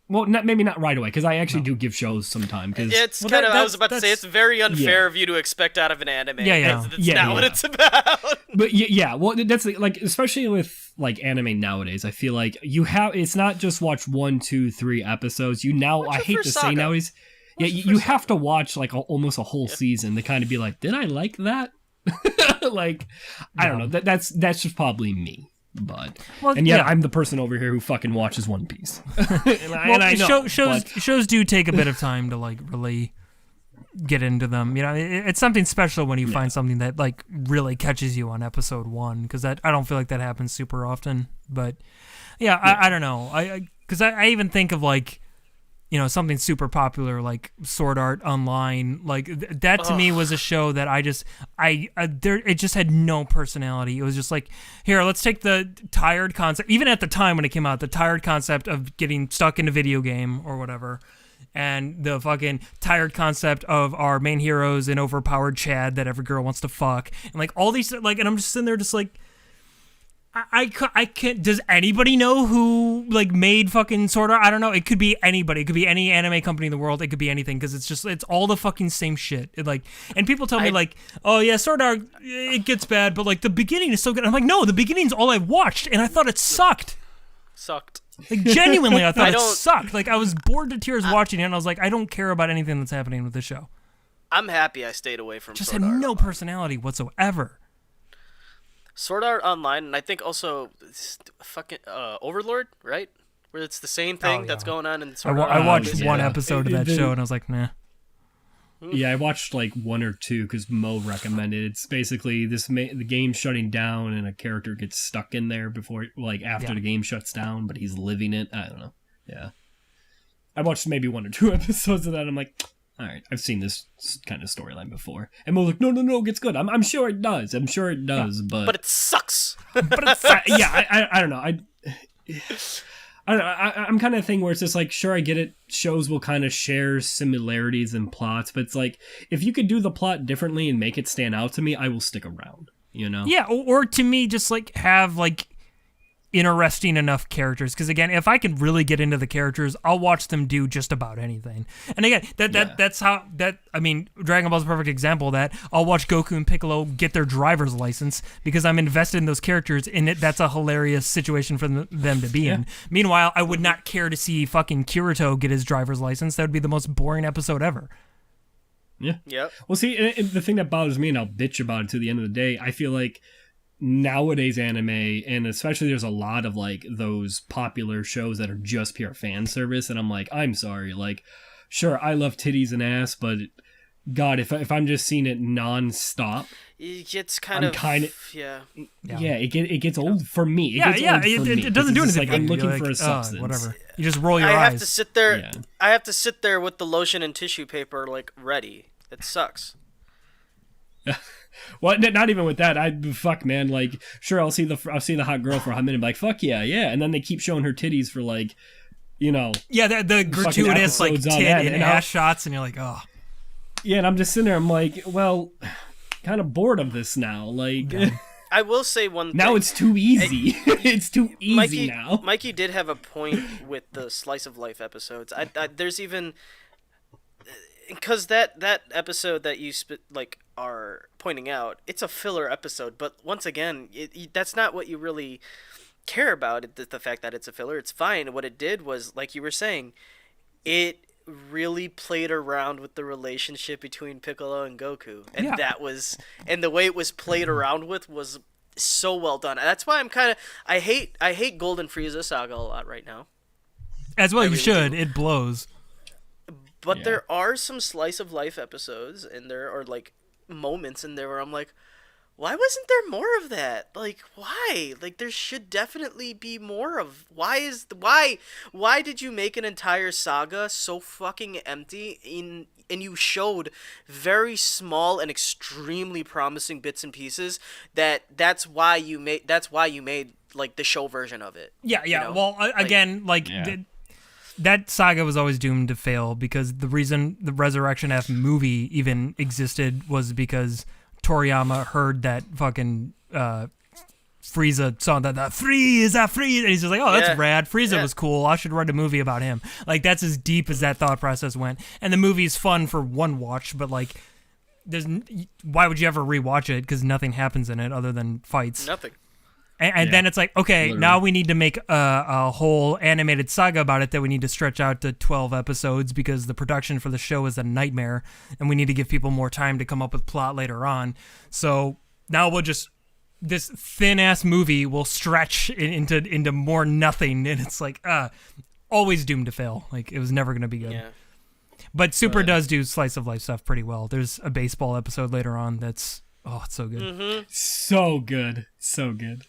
Speaker 2: maybe not right away, because I actually do give shows some time.
Speaker 3: It's kind of, I was about to say, it's very unfair of you to expect out of an anime. That's not what it's about.
Speaker 2: But well, that's like, especially with like anime nowadays, I feel like it's not just watch 1, 2, 3 episodes. I hate to say nowadays, you have to watch like almost a whole season to kind of be like, did I like that? Like, I don't know. That's just probably me. But I'm the person over here who fucking watches One Piece. I know,
Speaker 1: shows do take a bit of time to like really get into them. You know, it's something special when you find something that like really catches you on episode 1, because I don't feel like that happens super often. But I don't know. Because I even think of like, you know, something super popular like Sword Art Online, like that to me was a show that it just had no personality. It was just like, here, let's take the tired concept, even at the time when it came out, the tired concept of getting stuck in a video game or whatever, and the fucking tired concept of our main heroes and overpowered Chad that every girl wants to fuck, and like all these, like, and I'm just sitting there just like, I can't. Does anybody know who like made fucking Sword Art? I don't know. It could be anybody. It could be any anime company in the world. It could be anything, because it's all the fucking same shit. And people tell me like, oh yeah, Sword Art, it gets bad, but like the beginning is so good. I'm like, no, the beginning's all I watched, and I thought it sucked. Like genuinely, I thought it sucked. Like I was bored to tears watching it, and I was like, I don't care about anything that's happening with this show.
Speaker 3: I'm happy I stayed away from.
Speaker 1: Just
Speaker 3: Sword
Speaker 1: had
Speaker 3: Art
Speaker 1: no
Speaker 3: Online.
Speaker 1: personality whatsoever.
Speaker 3: Sword Art Online, and I think also fucking Overlord, right? Where it's the same thing that's going on in Sword Art.
Speaker 1: I watched one episode of that show, and I was like, nah.
Speaker 2: Yeah, I watched like 1 or 2 because Mo recommended it. It's basically the game shutting down, and a character gets stuck in there after the game shuts down, but he's living it. I don't know. Yeah, I watched maybe 1 or 2 episodes of that. I'm like, all right, I've seen this kind of storyline before. And Mo's like, no, it gets good. I'm sure it does. But
Speaker 3: it sucks.
Speaker 2: I don't know. I don't know. I'm kind of a thing where it's just like, sure, I get it. Shows will kind of share similarities in plots, but it's like, if you could do the plot differently and make it stand out to me, I will stick around, you know?
Speaker 1: Yeah, or to me, just like have like interesting enough characters, because again, if I can really get into the characters, I'll watch them do just about anything. And again, that's how I mean, Dragon Ball's a perfect example of that. I'll watch Goku and Piccolo get their driver's license because I'm invested in those characters, and that's a hilarious situation for them to be in. Meanwhile, I would not care to see fucking Kirito get his driver's license. That would be the most boring episode ever.
Speaker 2: Yeah.
Speaker 3: Yep.
Speaker 2: Well, see, the thing that bothers me, and I'll bitch about it to the end of the day, I feel like nowadays anime, and especially there's a lot of like those popular shows that are just pure fan service, and I'm like, I'm sorry, like, sure, I love titties and ass, but God, if I'm just seeing it non-stop,
Speaker 3: it gets
Speaker 2: it gets old for me.
Speaker 1: It doesn't do anything.
Speaker 2: Like, I'm looking for a substance.
Speaker 1: Whatever. You just roll your eyes.
Speaker 3: I have to sit there. Yeah. I have to sit there with the lotion and tissue paper like ready. It sucks.
Speaker 2: Well, not even with that. Fuck, man. Like, sure, I'll see the hot girl for a hot minute, and be like, fuck yeah, and then they keep showing her titties for like, you know,
Speaker 1: the gratuitous like tit and ass shots, and you're like, oh,
Speaker 2: yeah. And I'm just sitting there. I'm like, well, kind of bored of this now. Like,
Speaker 3: I will say one thing.
Speaker 2: Now it's too easy. It's too easy now.
Speaker 3: Mikey did have a point with the slice of life episodes. There's even because that episode that you are pointing out, it's a filler episode, but once again, that's not what you really care about, the fact that it's a filler. It's fine. What it did was, like you were saying, it really played around with the relationship between Piccolo and Goku, and and the way it was played around with was so well done. That's why I hate Golden Frieza Saga a lot right now.
Speaker 1: As well, you should. It blows.
Speaker 3: But there are some slice of life episodes, and there are like moments in there where I'm like, why wasn't there more of that? Like, why? Like, there should definitely be more of. Why did you make an entire saga so fucking empty and you showed very small and extremely promising bits and pieces that's why you made like the show version of it.
Speaker 1: Yeah. You know? Well, again, that saga was always doomed to fail because the reason the Resurrection F movie even existed was because Toriyama heard that fucking Frieza song, that Frieza, and he's just like, oh, that's rad. Frieza was cool. I should write a movie about him. Like, that's as deep as that thought process went. And the movie's fun for one watch, but like, why would you ever rewatch it? Because nothing happens in it other than fights.
Speaker 3: Nothing.
Speaker 1: And then it's like, okay, literally. Now we need to make a whole animated saga about it that we need to stretch out to 12 episodes because the production for the show is a nightmare, and we need to give people more time to come up with plot later on. So now this thin-ass movie will stretch into more nothing, and it's like, always doomed to fail. Like, it was never going to be good. Yeah. But Super does do slice-of-life stuff pretty well. There's a baseball episode later on that's, it's so good.
Speaker 2: Mm-hmm. So good. So good.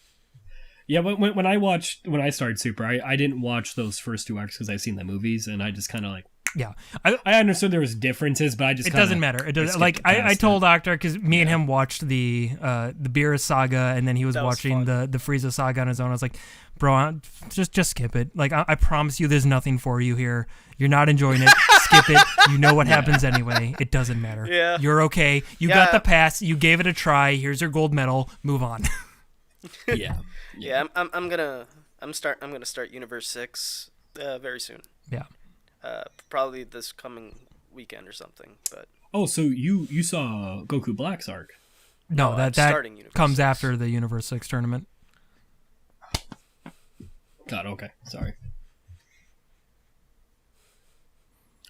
Speaker 2: Yeah, when I started Super, I didn't watch those first 2 arcs because I've seen the movies, and I just kind of like...
Speaker 1: Yeah.
Speaker 2: I understood there was differences, but I just
Speaker 1: It doesn't matter. It doesn't, like, I told Akhtar, because me and him watched the Beerus saga, and then he was watching the Frieza saga on his own. I was like, bro, just skip it. Like, I promise you there's nothing for you here. You're not enjoying it. Skip it. You know what happens anyway. It doesn't matter.
Speaker 3: Yeah.
Speaker 1: You're okay. You got the pass. You gave it a try. Here's your gold medal. Move on.
Speaker 2: Yeah.
Speaker 3: Yeah, I'm gonna start Universe 6 very soon.
Speaker 1: Yeah.
Speaker 3: Probably this coming weekend or something. But
Speaker 2: so you saw Goku Black's arc?
Speaker 1: No, that comes 6. After the Universe 6 tournament.
Speaker 2: God, okay, sorry.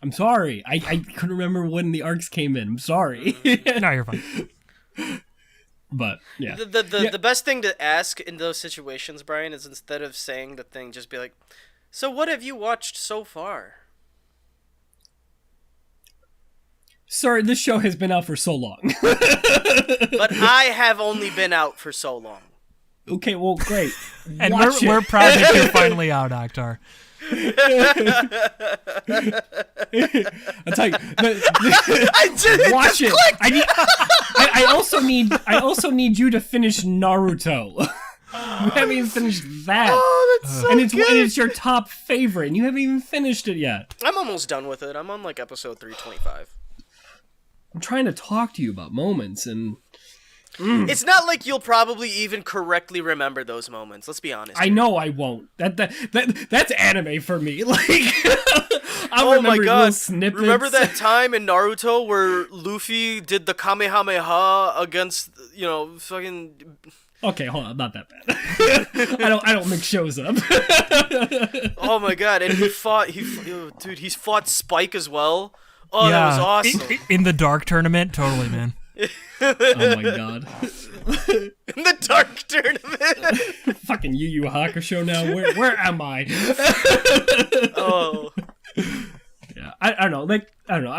Speaker 2: I'm sorry. I couldn't remember when the arcs came in. I'm sorry.
Speaker 1: No, you're fine.
Speaker 2: But yeah,
Speaker 3: the best thing to ask in those situations, Brian, is instead of saying the thing, just be like, "So what have you watched so far?"
Speaker 2: Sorry, this show has been out for so long.
Speaker 3: But I have only been out for so long.
Speaker 2: Okay, well, great.
Speaker 1: And we're proud that you're finally out, Akhtar.
Speaker 2: I'll tell you. Watch it. I also need you to finish Naruto. You haven't even finished that.
Speaker 3: Oh, that's so
Speaker 2: good.
Speaker 3: And
Speaker 2: it's your top favorite, and you haven't even finished it yet.
Speaker 3: I'm almost done with it. I'm on like episode 325.
Speaker 2: I'm trying to talk to you about moments, and
Speaker 3: it's not like you'll probably even correctly remember those moments. Let's be honest.
Speaker 2: I know I won't. That's anime for me. Like, oh my god! Snippets.
Speaker 3: Remember that time in Naruto where Luffy did the Kamehameha against fucking.
Speaker 2: Okay, hold on, not that bad. I don't mix shows up.
Speaker 3: Oh my god! And he's fought Spike as well. Oh, yeah. That was awesome.
Speaker 1: In the Dark tournament, totally, man.
Speaker 2: Oh my god.
Speaker 3: In the Dark tournament.
Speaker 2: Fucking Yu Yu Hakusho now. Where am I?
Speaker 3: Oh.
Speaker 2: Yeah, I don't know. Like, I don't know.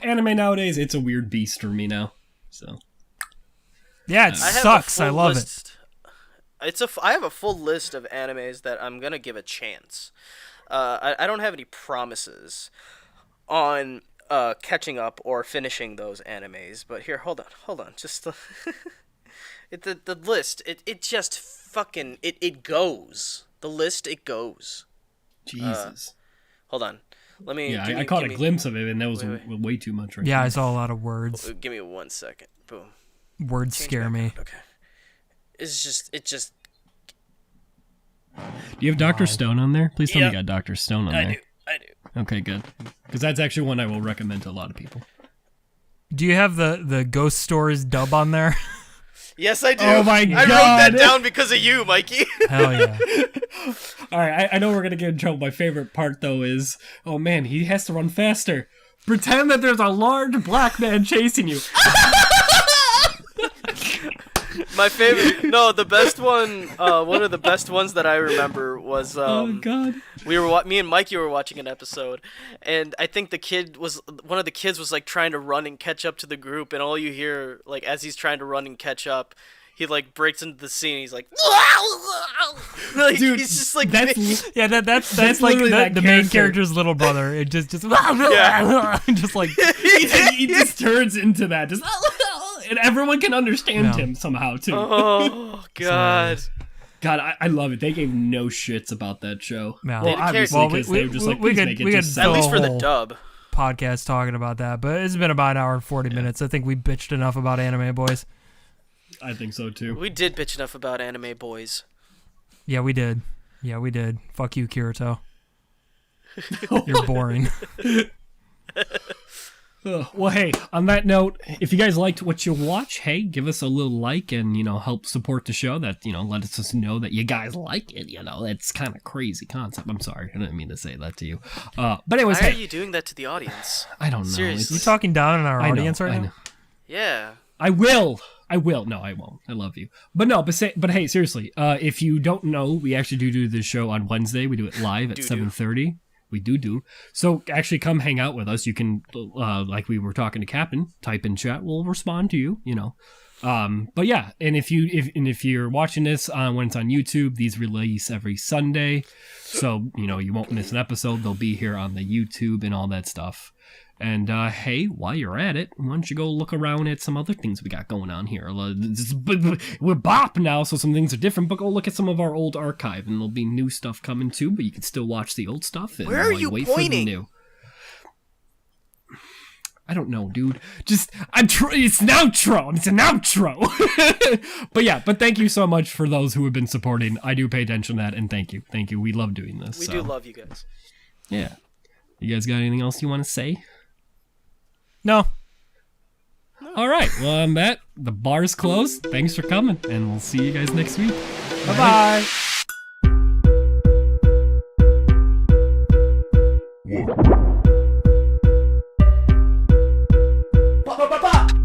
Speaker 2: Anime nowadays, it's a weird beast for me now. So.
Speaker 1: Yeah, it sucks. I love it.
Speaker 3: I have a full list of animes that I'm gonna give a chance. I don't have any promises on catching up or finishing those animes, but here, hold on, just the list. It just fucking it goes. The list it goes.
Speaker 2: Jesus.
Speaker 3: Hold on. Let me.
Speaker 2: Yeah, I caught a glimpse of it, and that was way too much. Right
Speaker 1: yeah,
Speaker 2: now.
Speaker 1: I saw a lot of words.
Speaker 3: Give me 1 second. Boom.
Speaker 1: Words scare me.
Speaker 3: Okay. It just.
Speaker 2: Do you have Dr. Stone on there? Please tell me you got Dr. Stone on there.
Speaker 3: I do.
Speaker 2: Okay, good. Because that's actually one I will recommend to a lot of people.
Speaker 1: Do you have the Ghost Stories dub on there?
Speaker 3: Yes, I do.
Speaker 2: Oh my god!
Speaker 3: I wrote that down because of you, Mikey.
Speaker 1: Hell yeah!
Speaker 2: All right, I know we're gonna get in trouble. My favorite part though is, oh man, he has to run faster. Pretend that there's a large black man chasing you.
Speaker 3: My favorite. No, the best one. One of the best ones that I remember was.
Speaker 2: Oh God.
Speaker 3: Me and Mikey were watching an episode, and I think one of the kids was like trying to run and catch up to the group, and all you hear like as he's trying to run and catch up, he like breaks into the scene. He's like, like
Speaker 2: Dude,
Speaker 3: he's just like
Speaker 1: that's like the main character's little brother. It just just like
Speaker 2: he just turns into that, just and everyone can understand him somehow too.
Speaker 3: Oh God.
Speaker 2: God, I love it. They gave no shits about that show.
Speaker 1: No.
Speaker 2: Well, obviously, because they were just like,
Speaker 1: we could
Speaker 3: at least for the dub
Speaker 1: podcast talking about that, but it's been about an hour and 40 minutes. I think we bitched enough about Anime Boys.
Speaker 2: I think so too.
Speaker 3: We did bitch enough about Anime Boys.
Speaker 1: Yeah, we did. Fuck you, Kirito. You're boring.
Speaker 2: Well, hey, on that note, if you guys liked what you watch, hey, give us a little like and, help support the show. That, let us know that you guys like it. It's kind of crazy concept. I'm sorry. I didn't mean to say that to you. But anyways,
Speaker 3: Why are you doing that to the audience?
Speaker 2: I don't know.
Speaker 3: Seriously.
Speaker 1: You talking down on our audience right now?
Speaker 3: Yeah.
Speaker 2: I will. No, I won't. I love you. But no, but hey, seriously, if you don't know, we actually do this show on Wednesday. We do it live at 7:30. We do. So actually come hang out with us. You can, like we were talking to Captain, type in chat. We'll respond to you, But yeah, and if you're watching this when it's on YouTube, these release every Sunday. So, you won't miss an episode. They'll be here on the YouTube and all that stuff. And hey, while you're at it, why don't you go look around at some other things we got going on here? We're BOP now, so some things are different, but go look at some of our old archive, and there'll be new stuff coming too, but you can still watch the old stuff. And
Speaker 3: where are you
Speaker 2: wait
Speaker 3: pointing?
Speaker 2: For the new. I don't know, dude. It's an outro. It's an outro. But thank you so much for those who have been supporting. I do pay attention to that, and thank you. We love doing this.
Speaker 3: We do love you guys.
Speaker 2: Yeah. You guys got anything else you want to say?
Speaker 1: No.
Speaker 2: All right. Well, on that, the bar's closed. Thanks for coming, and we'll see you guys next week.
Speaker 1: Bye-bye.
Speaker 4: Ba ba ba ba!